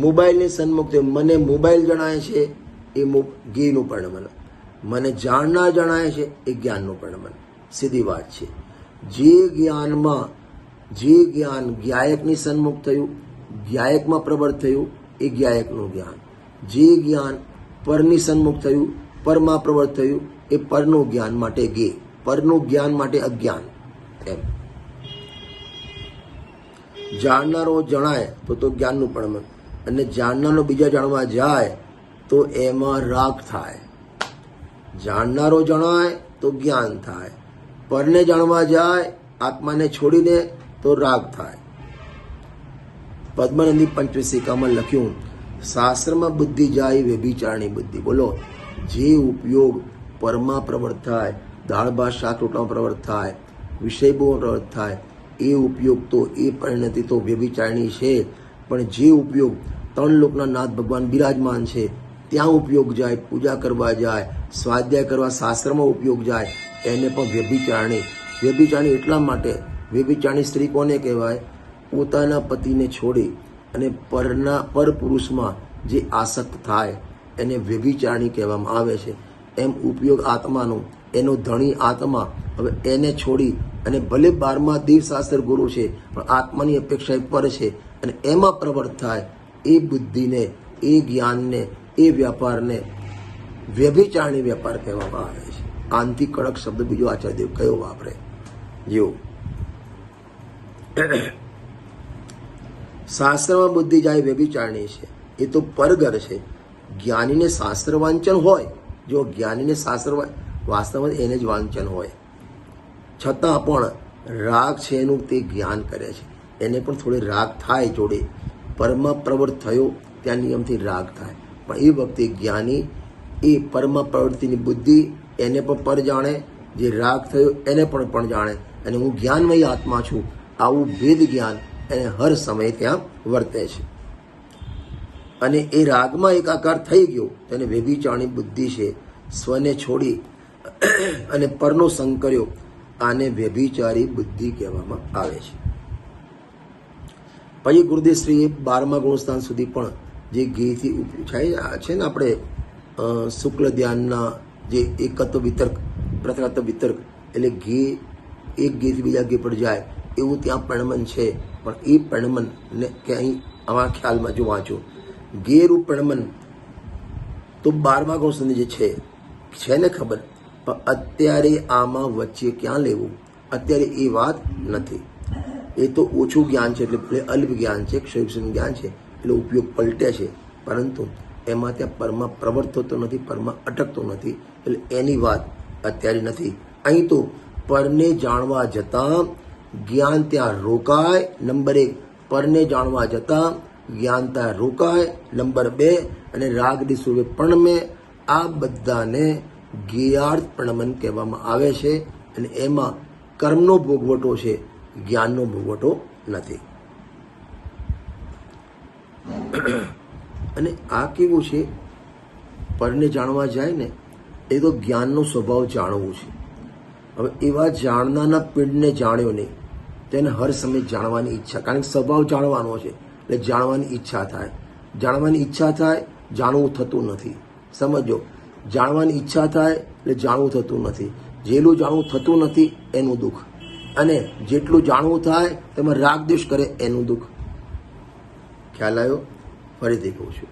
મોબાઈલની સન્મુખ મને મોબાઈલ જણાય છે એ જ્ઞેયનું પરિણામ, મને જાણનાર જણાય છે એ જ્ઞાનનું પરિણામ. સીધી વાત છે. જે જ્ઞાનમાં જે જ્ઞાન જ્ઞાયકની સન્મુખ થયું, જ્ઞાયકમાં પ્રવર્ત થયું એ જ્ઞાયકનું જ્ઞાન. જે જ્ઞાન પરની સન્મુખ થયું, પરમાં પ્રવર્ત થયું, એ પરનું જ્ઞાન માટે ગે, પરનું જ્ઞાન માટે અજ્ઞાન. એમ જાણનારો જણાય તો જ્ઞાનનું પ્રણમન, અને જાણનારો બીજા જાણવા જાય તો એમાં રાગ થાય. જાણનારો જણાય તો જ્ઞાન થાય, પરને જાણવા જાય આત્માને છોડીને તો રાગ થાય. પદ્માનંદી પંચવિસિકામાં લખ્યું, શાસ્ત્રમાં બુદ્ધિ જાય વ્યભિચારની બુદ્ધિ. બોલો, જે ઉપયોગ પરમાં પ્રવર્ત થાય, દાળ ભાત શાક રોટલામાં પ્રવર્ત થાય, વિષય બહુ પ્રવર્ત થાય, એ ઉપયોગ તો એ પરિણતિ તો વ્યભિચારણી છે. પણ જે ઉપયોગ ત્રણ લોકના નાથ ભગવાન બિરાજમાન છે ત્યાં ઉપયોગ જાય, પૂજા કરવા જાય, સ્વાધ્યાય કરવા શાસ્ત્રમાં ઉપયોગ જાય, એને પણ વ્યભિચારણી. વ્યભિચારણી એટલા માટે, વ્યભિચારણી સ્ત્રી કોને કહેવાય? પોતાના પતિને છોડી અને પર પુરુષમાં જે આસક્ત થાય એને વ્યભિચારણી કહેવામાં આવે છે. એમ ઉપયોગ આત્માનો, એનો ધણી આત્મા, હવે એને છોડી અને ભલે 12મા દેવશાસ્ત્ર ગુરુ છે પણ આત્માની અપેક્ષા પર છે અને એમાં પ્રવર્ત થાય, એ બુદ્ધિને, એ જ્ઞાનને, એ વ્યાપારને વ્યભિચારણી વ્યાપાર કહેવામાં આવે છે. આનથી કડક શબ્દ બીજો આચાર્યદેવ કયો વાપરે? જેવો શાસ્ત્રમાં બુદ્ધિ જાય વ્યભિચારણી છે, એ તો પરગર છે. જ્ઞાનીને શાસ્ત્ર વાંચન હોય, જો જ્ઞાનીને શાસ્ત્ર વાસ્તવમાં એને જ વાંચન હોય, છતાં પણ રાગ છે એનું તે જ્ઞાન કરે છે, એને પણ થોડી રાગ થાય જોડે. પરમાં પ્રવૃત્ત થયો ત્યાં નિયમથી રાગ થાય, પણ એ વખતે જ્ઞાની એ પરમાં પ્રવૃત્તિની બુદ્ધિ એને પણ પર જાણે, જે રાગ થયો એને પણ જાણે, અને હું જ્ઞાનમય આત્મા છું, આવું ભેદ જ્ઞાન એને હર સમયે ત્યાં વર્તે છે. અને એ રાગમાં એકાકાર થઈ ગયો તેને વ્યભિચારણી બુદ્ધિ છે. સ્વને છોડી અને પરનો સંગ કર્યો, આને વ્યભિચારી બુદ્ધિ કહેવામાં આવે છે. પછી ગુરુદેવશ્રીએ 12મા ગુણસ્થાન સુધી પણ જે ઘીથી છે ને, આપણે શુક્લ ધ્યાનના જે એકત્વ વિતર્ક, પ્રથાત્વ વિતર્ક, એટલે ઘી એક ઘીથી બીજા ઘી પર જાય એવું ત્યાં પ્રણમન છે. પણ એ પ્રણમનને કે અહીં આવા ખ્યાલમાં જો વાંચો, ઘેરું પ્રણમન તો 12મા ગુણ સુધી જે છે ને ખબર, પણ અત્યારે આમાં વચ્ચે ક્યાં લેવું? અત્યારે એ વાત નથી. એ તો ઓછું જ્ઞાન છે, એટલે અલ્પ જ્ઞાન છે, ક્ષયુક્ષમ જ્ઞાન છે, એટલે ઉપયોગ પલટે છે. પરંતુ એમાં ત્યાં પરમાં પ્રવર્તતો તો નથી, પરમાં અટકતો નથી, એટલે એની વાત અત્યારે નથી. અહીં તો પરને જાણવા જતાં જ્ઞાન ત્યાં રોકાય, નંબર 1. પરને જાણવા જતાં જ્ઞાન ત્યાં રોકાય, નંબર 2. અને રાગની સુરે પ્રણમે. આ બધાને જ્ઞેયાર્થ પ્રણમન કહેવામાં આવે છે. અને એમાં કર્મનો ભોગવટો છે, જ્ઞાનનો ભોગવટો નથી. અને આ કેવું છે? પરને જાણવા જાય ને, એ તો જ્ઞાનનો સ્વભાવ જાણવું છે. હવે એવા જાણનારના પિંડને જાણ્યો નહીં, તેને હર સમય જાણવાની ઈચ્છા, કારણ કે સ્વભાવ જાણવાનો છે એટલે જાણવાની ઈચ્છા થાય. જાણવાની ઈચ્છા થાય, જાણવું થતું નથી. સમજો, જાણવાની ઈચ્છા થાય એટલે જાણવું થતું નથી. જેટલું જાણવું થતું નથી એનું દુઃખ, અને જેટલું જાણવું થાય તેમાં રાગ દ્વેષ કરે એનું દુઃખ. ખ્યાલ આવ્યો? ફરીથી કહું છું,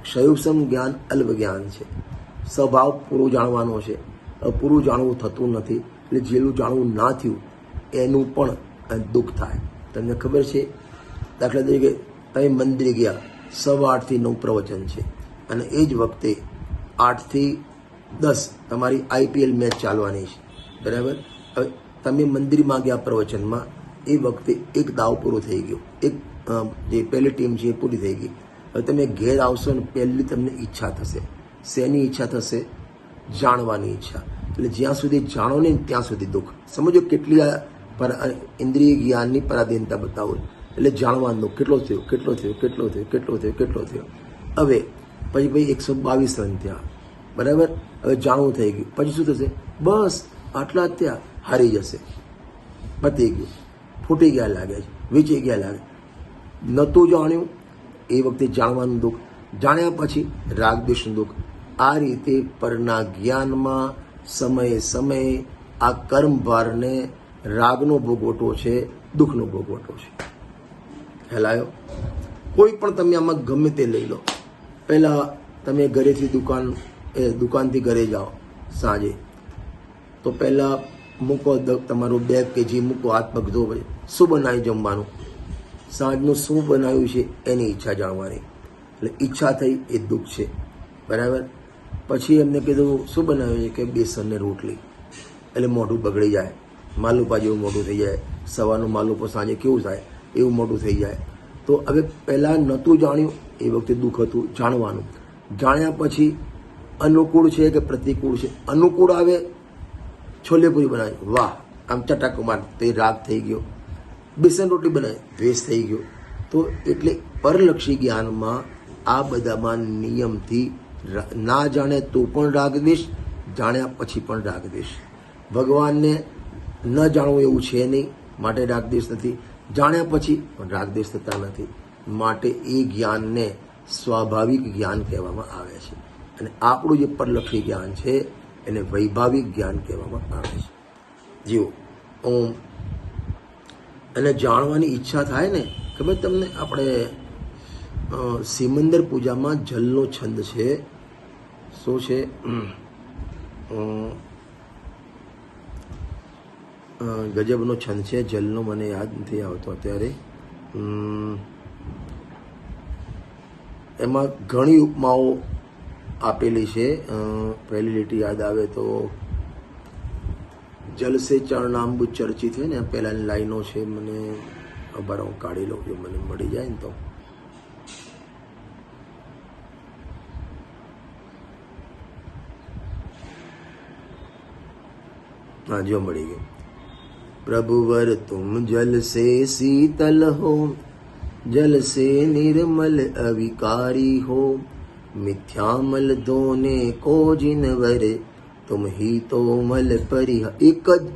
ક્ષયુક્ષમ જ્ઞાન અલ્પ જ્ઞાન છે. સ્વભાવ પૂરું જાણવાનો છે, પૂરું જાણવું થતું નથી, એટલે જેટલું જાણવું ના થયું એનું પણ દુઃખ થાય. તમને ખબર છે, દાખલા તરીકે તમે મંદિરે ગયા, 8:15 થી 9 પ્રવચન છે, અને એ જ વખતે 8 થી 10 તમારી IPL મેચ ચાલવાની છે, બરાબર? હવે તમે મંદિરમાં ગયા પ્રવચનમાં, એ વખતે એક દાવ પૂરો થઈ ગયો, એક જે પહેલી ટીમ છે એ પૂરી થઈ ગઈ. હવે તમે ઘેર આવશો ને પહેલી તમને ઈચ્છા થશે. શેની ઈચ્છા થશે? જાણવાની ઈચ્છા. એટલે જ્યાં સુધી જાણો નહીં ત્યાં સુધી દુઃખ. સમજો કેટલી ઇન્દ્રિય જ્ઞાનની પરાધીનતા બતાવો. એટલે જાણવાનું દુઃખ કેટલો થયો, કેટલો થયો, કેટલો થયો, કેટલો થયો, કેટલો થયો. હવે પછી ભાઈ 122 રન થયા, બરાબર? હવે જાણવું થઈ ગયું, પછી શું થશે? બસ આટલા જ થયા, હારી જશે, પતી ગયું, ફૂટી ગયા લાગે છે, વેચી ગયા લાગે. નહોતું જાણ્યું એ વખતે જાણવાનું દુઃખ, જાણ્યા પછી રાગ દ્વેષનું દુઃખ. આ રીતે પરના જ્ઞાનમાં સમયે સમયે આ કર્મભારને રાગનો ભોગવટો છે, દુઃખનો ભોગવટો છે. ખ્યાલ આવ્યો? કોઈ પણ તમે આમાં ગમે તે લઈ લો. પહેલાં તમે ઘરેથી દુકાનથી ઘરે જાઓ સાંજે, તો પહેલાં મૂકો તમારું બેગ કે જે મૂકો, હાથ પગ ધો, પછી શું બનાવ્યું જમવાનું, સાંજનું શું બનાવ્યું છે એની ઈચ્છા જાણવાની. એટલે ઈચ્છા થઈ એ દુઃખ છે, બરાબર. પછી એમને કીધું શું બનાવ્યું છે, કે બેસનને રોટલી. એટલે મોઢું બગડી જાય, માલુપા જેવું મોઢું થઈ જાય. સવારનું માલુપો સાંજે કેવું થાય એવું મોઢું થઈ જાય. તો હવે પહેલાં નહોતું જાણ્યું, એ વખતે દુઃખ હતું. જાણવાનું, જાણ્યા પછી અનુકૂળ છે કે પ્રતિકૂળ છે. અનુકૂળ આવે, છોલેપુરી બનાવી, વાહ, આમ ચટાકુમાર, તો એ રાગ થઈ ગયો. બેસન રોટલી બનાવી, દ્વેષ થઈ ગયો. તો એટલે પરલક્ષી જ્ઞાનમાં આ બધામાં નિયમથી ના જાણે તો પણ રાગદ્વેષ, જાણ્યા પછી પણ રાગદ્વેષ. ભગવાનને ન જાણવું એવું છે નહીં, માટે રાગદ્વેષ નથી. જાણ્યા પછી પણ રાગદ્વેષ થતા નથી, માટે એ જ્ઞાનને સ્વાભાવિક જ્ઞાન કહેવામાં આવે છે. અને આપણું જે પરલક્ષી જ્ઞાન છે એને વૈભાવિક જ્ઞાન કહેવામાં આવે છે. જીવો ઓમ. અને જાણવાની ઈચ્છા થાય ને, ખબર તમને, આપણે સિમંદર પૂજામાં જલનો છંદ છે. શું છે? ગજબનો છંદ છે જલનો, મને યાદ નથી આવતો અત્યારે. એમાં ઘણી ઉપમાઓ આપેલી છે. પહેલી લીટી યાદ આવે તો, જલ સે ચરણાંબુ ચર્ચિત છે ને, પહેલાની લાઈનો છે. મને ખબર, હું કાઢી લઉં, જો મને મળી જાય ને તો. हाँ जो मड़ी गई। प्रभुवर तुम जल से शीतल हो, जल से निर्मल अविकारी हो, मिथ्यामल धोने को जिनवर तुम ही तो मल परिहा. एक જ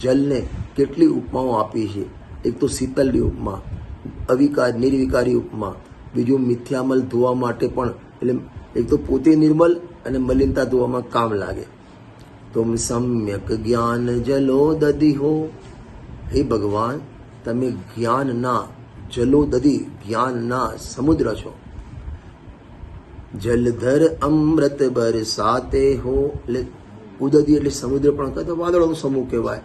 જલને કેટલી ઉપમાઓ આપી છે. એક તો શીતલની ઉપમા, નિર્વિકારી ઉપમા, બીજું મિથ્યામલ ધોવા માટે પણ, એટલે એક તો પોતે નિર્મલ અને મલિનતા ધોવામાં કામ લાગે. तुम सम्यक ज्ञान जलो दधी हो. हे भगवान, તમે જ્ઞાનના જલો દધી, જ્ઞાનના સમુદ્ર છો. જલધર અમૃત બરસાતે હો. એટલે ઉદધી એટલે સમુદ્ર પણ કહેતો વાદળોનો સમૂહ કહેવાય.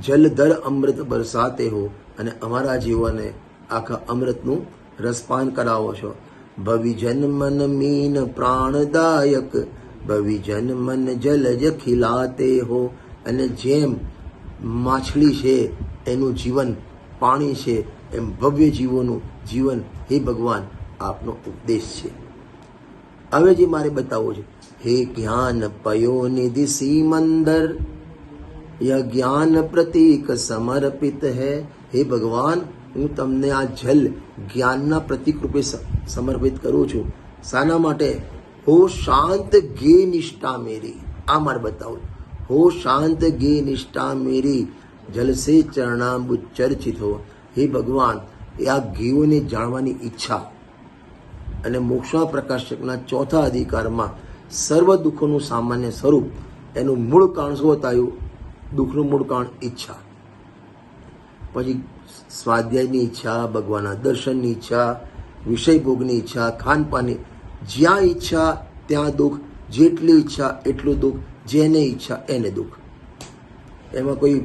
જલધર અમૃત બરસાતે હો, અને અમારા જીવને આખા અમૃતનું રસપાન કરાવો છો. ભવિજન મન મીન પ્રાણદાયક, ભવિજન મન જલજ ખિલાતે હો. અને જેમ માછલી છે એનું જીવન પાણી છે, એમ ભવ્ય જીવોનું જીવન હે ભગવાન આપનો ઉપદેશ છે. હવે જે મારે બતાવવું છે, હે જ્ઞાન પયો નિધિ સિમંદર, યહ જ્ઞાન પ્રતીક સમર્પિત હૈ. હે ભગવાન, હું તમને આ જલ જ્ઞાનના પ્રતીક રૂપે સમર્પિત કરું છું. શાના માટે? હો શાંત ગે નિષ્ઠા મેરી. આ મારે બતાવું. હો શાંત ગે નિષ્ઠા મેરી, જલ સે ચરણાંબુ ચર્ચિત હો. હે ભગવાન, એ આ ગેઓને જાણવાની ઈચ્છા. અને મોક્ષ પ્રકાશકના ચોથા અધિકારમાં સર્વ દુઃખોનું સામાન્ય સ્વરૂપ, એનું મૂળ કારણ શું બતાવ્યું? દુઃખનું મૂળ કારણ ઈચ્છા. પછી સ્વાધ્યાયની ઈચ્છા, ભગવાનના દર્શનની ઈચ્છા, વિષય ભોગની ઈચ્છા, ખાનપાનની. જ્યાં ઈચ્છા ત્યાં દુઃખ, જેટલી ઈચ્છા એટલું દુઃખ, જેને ઈચ્છા એને દુઃખ. એમાં કોઈ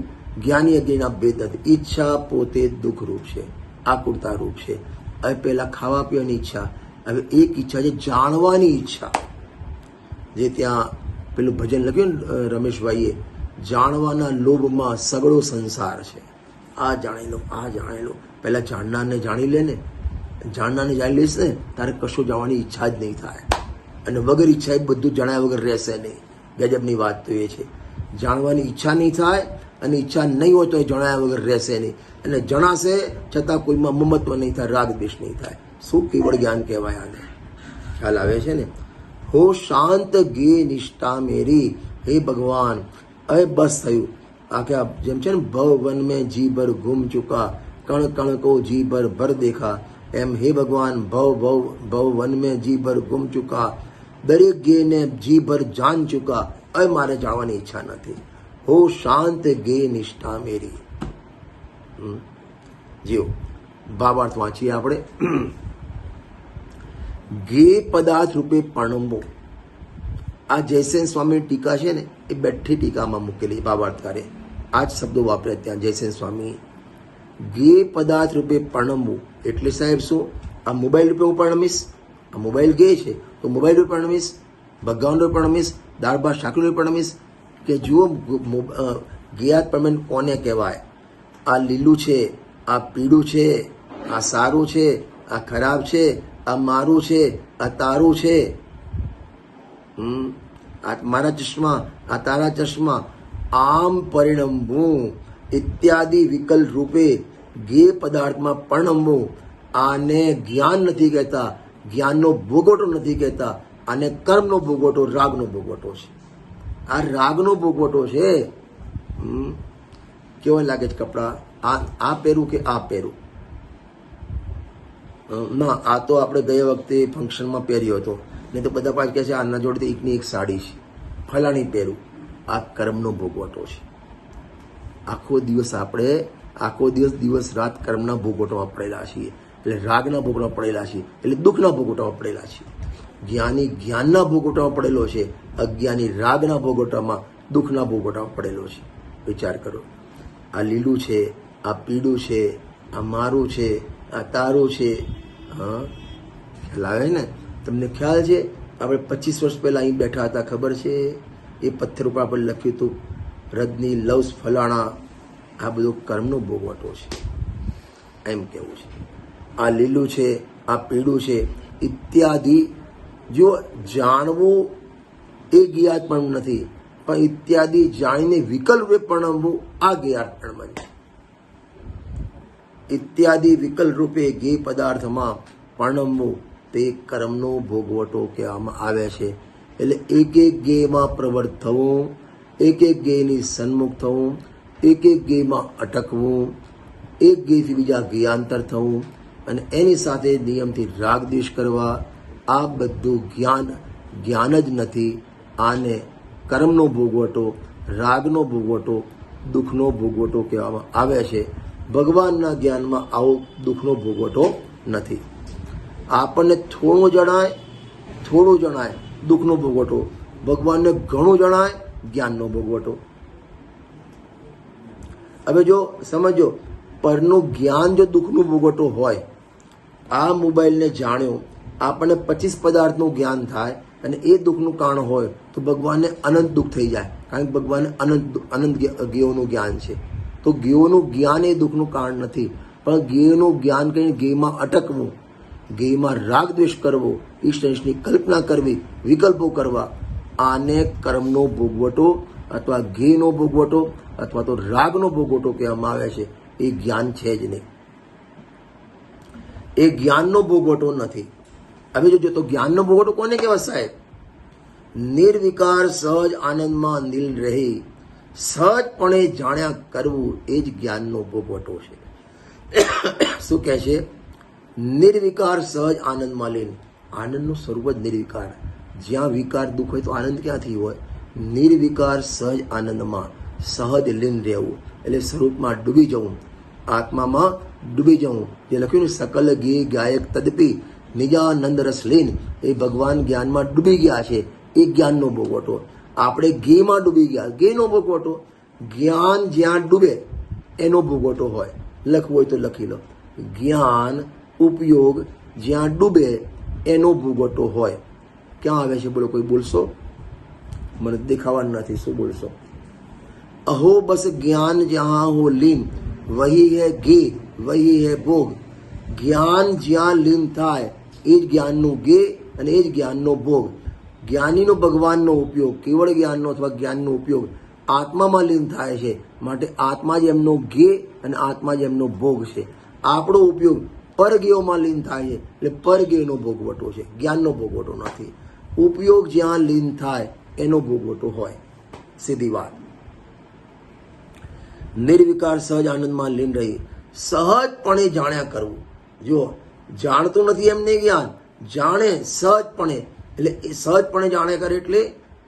જ્ઞાની અજ્ઞાનીના ભેદ નથી. ઈચ્છા પોતે દુઃખ રૂપ છે, આકુરતા રૂપ છે. હવે પહેલા ખાવા પીવાની ઈચ્છા, હવે એક ઈચ્છા છે જાણવાની ઈચ્છા. જે ત્યાં પેલું ભજન લખ્યું ને રમેશભાઈએ, જાણવાના લોભમાં સગળો સંસાર છે. આ જાણી લો, આ જાણી લો. પહેલા જાણનારને જાણી લે ને, જાણનારને જાણી લઈશ ને, તારે કશું જવાની ઈચ્છા જ નહીં થાય. અને વગર ઈચ્છા એ બધું જણાયા વગર રહેશે નહીં. ગજબની વાત તો એ છે. જાણવાની ઈચ્છા નહીં થાય, અને ઈચ્છા નહીં હોય તો એ જણાયા વગર રહેશે નહીં. અને જણાશે છતાં કોઈમાં મમત્વ નહીં થાય, રાગ દ્વેષ નહીં થાય. શું કેવળ જ્ઞાન કહેવાય આને? ખ્યાલ આવે છે ને? હો શાંત ગે નિષ્ઠા મેરી. હે ભગવાન, હવે બસ થયું. આખા જેમ છે ને, ભવ વન મેં જી ભર ઘૂમ ચુકા, કણ કણ કો જી ભર ભર દેખા. એમ હે ભગવાન, ભવ વન મેં જી ભર ઘૂમ ચુકા, દરેક ગેને જી ભર જાન ચુકા. હવે મારે જાણવાની ઈચ્છા નથી. હો શાંત ગે નિષ્ઠા મેરી. જીઓ ભાવાર્થ વાંચીએ આપણે. ગે પદાર્થ રૂપે પરણવો, આ જયસેન સ્વામીની ટીકા છે ને એ બેઠી ટીકામાં મૂકેલી ભાવાર્થકારે આ જ શબ્દો વાપરે ત્યાં જયસેન સ્વામી. ગે પદાર્થ રૂપે પરણમવું એટલે સાહેબ શું? આ મોબાઈલ રૂપે હું પરણમીશ, આ મોબાઈલ ગે છે તો મોબાઈલ રૂપે પરણમીશ, ભગવાન રૂપે પરણમીશ, દાળ ભાત શાક રૂપે પરણમીશ. કે જુઓ ગેયાત પરમેન્ટ કોને કહેવાય? આ લીલું છે, આ પીળું છે, આ સારું છે, આ ખરાબ છે, આ મારું છે, આ તારું છે, આ મારા ચશ્મા, આ તારા ચશ્મા, આમ પરિણમવું ઇત્યાદિ વિકલ્પ રૂપે ગે પદાર્થમાં પરિણમવું. આને જ્ઞાન નથી કહેતા, જ્ઞાનનો ભોગવટો નથી કહેતા, આને કર્મનો ભોગવટો, રાગનો ભોગવટો છે. આ રાગનો ભોગવટો છે. કેવા લાગે છે કપડા? આ પહેરું કે આ પહેરું? ના, આ તો આપણે ગયા વખતે ફંક્શનમાં પહેર્યો હતો, નહીં તો બધા પાછ કહે છે આના જોડે એકની એક સાડી છે, ફલાણી પહેરું. આ કર્મનો ભોગવટો છે. આખો દિવસ રાત કર્મના ભોગવટોમાં પડેલા છીએ, એટલે રાગના ભોગવટમાં પડેલા છીએ, એટલે દુઃખના ભોગવટોમાં પડેલા છીએ. જ્ઞાની જ્ઞાનના ભોગવટોમાં પડેલો છે, અજ્ઞાની રાગના ભોગવટામાં, દુઃખના ભોગવટામાં પડેલો છે. વિચાર કરો, આ લીલું છે, આ પીળું છે, આ મારું છે, આ તારું છે. હા, ખ્યાલ આવે ને? તમને ખ્યાલ છે આપણે 25 વર્ષ પહેલા અહીં બેઠા હતા, ખબર છે? એ પથ્થર ઉપર આપણે લખ્યું હતું રજની લવ્સ ફલાણા. આ બધું કર્મનો ભોગવટો છે, એમ કેવું છે. આ લીલું છે, આ પીળું છે ઇત્યાદિ. જો જાણવું એ જ્ઞાતપણ નથી, પણ ઇત્યાદિ જાણીને વિકલ્પ રૂપે પરણમવું આ જ્ઞાતપણ છે. ઇત્યાદિ વિકલ્પ રૂપે ગે પદાર્થમાં પરણમવું તે કર્મનો ભોગવટો કહેવામાં આવે છે. એટલે એક ગેમાં પ્રવૃત્ત થવું, એક ગેની સન્મુખ થવું, એક ગેમાં અટકવું, એક ગેથી બીજા ગેયાંતર થવું, અને એની સાથે નિયમથી રાગ દ્વેષ કરવા. આ બધું જ્ઞાન જ નથી. આને કર્મનો ભોગવટો, રાગનો ભોગવટો, દુઃખનો ભોગવટો કહેવામાં આવે છે. ભગવાનના જ્ઞાનમાં આવો દુઃખનો ભોગવટો નથી. આપણને થોડું જણાય દુઃખનો ભોગવટો, ભગવાનને ઘણું જણાય જ્ઞાનનો ભોગવટો. હવે જો સમજો, પરનું જ્ઞાન જો દુઃખનું ભોગવટો હોય, આ મોબાઈલને જાણ્યો, આપણને 25 પદાર્થનું જ્ઞાન થાય અને એ દુઃખનું કારણ હોય તો ભગવાનને અનંત દુઃખ થઈ જાય, કારણ કે ભગવાનને અનંત ગેયોનું જ્ઞાન છે. તો ગેયોનું જ્ઞાન એ દુઃખનું કારણ નથી, પણ ગેયનું જ્ઞાન કરીને ગેયમાં અટકવું, ગેયમાં રાગ દ્વેષ કરવો, ઈષ્ટની કલ્પના કરવી, વિકલ્પો કરવા, આને કર્મનો ભોગવટો અથવા ગેયનો ભોગવટો અથવા તો રાગનો ભોગવટો કહેવામાં આવે છે. એ જ્ઞાન છે જ નહીં, એ જ્ઞાનનો ભોગવટો નથી. હવે જો તો જ્ઞાનનો ભોગવટો કોને કહેવાય સાહેબ? નિર્વિકાર સહજ આનંદમાં નીલ રહી સહજપણે જાણ્યા કરવું, એ જ જ્ઞાનનો ભોગવટો છે. શું કહે છે? નિર્વિકાર સહજ આનંદમાં લીન. આનંદનું સ્વરૂપ જ નિર્વિકાર. જ્યાં વિકાર દુઃખ હોય તો આનંદ ક્યાંથી હોય? નિર્વિકાર સહજ આનંદમાં સહજ લીન રહેવું, એટલે સ્વરૂપમાં ડૂબી જવું, આત્મામાં ડૂબી જવું. જે લખ્યું ને, સકલ ગે ગાયક તદપી નિજાનંદ રસ લીન. એ ભગવાન જ્ઞાનમાં ડૂબી ગયા છે, એ જ્ઞાનનો ભોગવટો. આપણે ગેમાં ડૂબી ગયા, ગેનો ભોગવટો. જ્ઞાન જ્યાં ડૂબે એનો ભોગવટો હોય. લખવું હોય તો લખી લો, જ્ઞાન ઉપયોગ જ્યાં ડૂબે એનો ભોગવટો હોય. ક્યાં આવે છે બોલો? કોઈ બોલશો? મને દેખાવાનું નથી, શું બોલશો? અહો બસ જ્ઞાન જહાં હો લીન વહી હે ગે વહી હે ભોગ. જ્ઞાન જ્યાં લીન થાય એ જ જ્ઞાનનું ગે અને એ જ જ્ઞાનનો ભોગ. જ્ઞાનીનો ભગવાનનો ઉપયોગ, કેવળ જ્ઞાનનો અથવા જ્ઞાનનો ઉપયોગ આત્મામાં લીન થાય છે, માટે આત્મા જ એમનો ગે અને આત્મા જ એમનો ભોગ છે. આપણો ઉપયોગ પરગેયોમાં લીન થાય છે, એટલે પરગેયનો ભોગવટો છે, જ્ઞાનનો ભોગવટો નથી. ઉપયોગ જ્યાં લીન થાય એનો ભોગવટો હોય. સીધી વાત. નિર્વિકાર સહજ આનંદમાં લીન રહી સહજપણે જાણ્યા કરવું. જો જાણતું નથી એમને જ્ઞાન, જાણે સહજપણે, એટલે એ સહજપણે જાણ્યા કરે, એટલે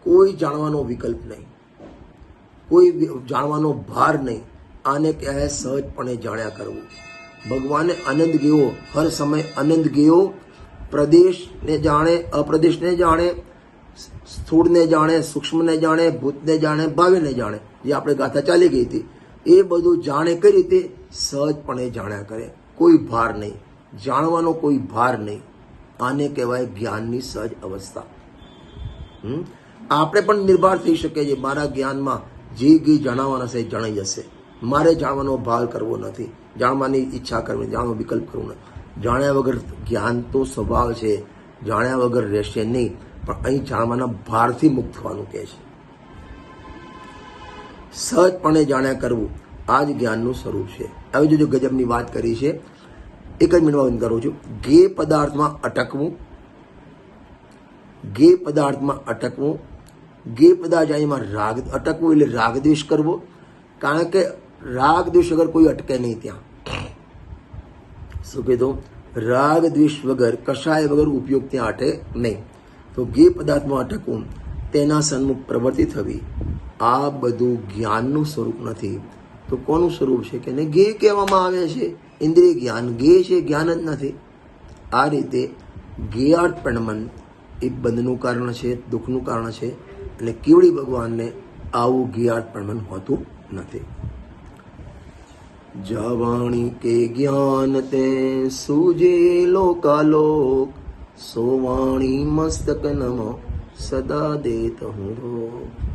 કોઈ જાણવાનો વિકલ્પ નહીં, કોઈ જાણવાનો ભાર નહીં. આને કહેવાય સહજપણે જાણ્યા કરવું. ભગવાને આનંદ ગયો, હર સમય આનંદ ગયો, પ્રદેશને જાણે, અપ્રદેશને જાણે, સ્થૂળને જાણે, સૂક્ષ્મને જાણે, ભૂતને જાણે, ભાવિને જાણે, જે આપણે ગાથા ચાલી ગઈ હતી, એ બધું જાણે કઈ રીતે? સહજપણે જાણ્યા કરે, કોઈ ભાર નહીં, જાણવાનો કોઈ ભાર નહીં. આને કહેવાય જ્ઞાનની સહજ અવસ્થા. આપણે પણ નિર્ભર થઈ શકીએ છીએ, મારા જ્ઞાનમાં જે ગી જાણવાના છે જણાઈ જશે, મારે જાણવાનો ભાવ કરવો નથી, જાણવાની ઈચ્છા કરવી, જાણવાનો વિકલ્પ કરવો નથી. જાણ્યા વગર જ્ઞાન તો સ્વભાવ છે, જાણ્યા વગર રહેશે નહીં, પણ અહીં જાણવાના ભારથી મુક્ત થવાનું કહે છે. સહજપણે જાણ્યા કરવું, આ જ જ્ઞાનનું સ્વરૂપ છે. આવી જો ગજબની વાત કરી છે, એક જ મિનિટમાં બંધ કરું છું. ગે પદાર્થમાં અટકવું, ગે પદાર્થમાં અટકવું, ગે પદાર્થ એમાં રાગ અટકવું એટલે રાગદ્વેષ કરવો, કારણ કે રાગદ્વેષ વગર કોઈ અટકે નહીં. ત્યાં શું કીધું? રાગ દ્વેષ વગર, કશાય વગર ઉપયોગ ત્યાં અટે નહીં. તો ગે પદાર્થમાં અટકવું, તેના સન્મુખ પ્રવૃત્તિ થવી, આ બધું જ્ઞાનનું સ્વરૂપ નથી. તો કોનું સ્વરૂપ છે? કે ગે કહેવામાં આવે છે. ઇન્દ્રિય જ્ઞાન ગે છે, જ્ઞાન જ નથી. આ રીતે જ્ઞાતપણમન એ બંધનું કારણ છે, દુઃખનું કારણ છે, અને કેવડી ભગવાનને આવું જ્ઞાતપણમન હોતું નથી. જવાણી કે જ્ઞાન તે સૂજે લોકાલોક, સોવાણી મસ્તક નમો સદા દેત હું રોગ.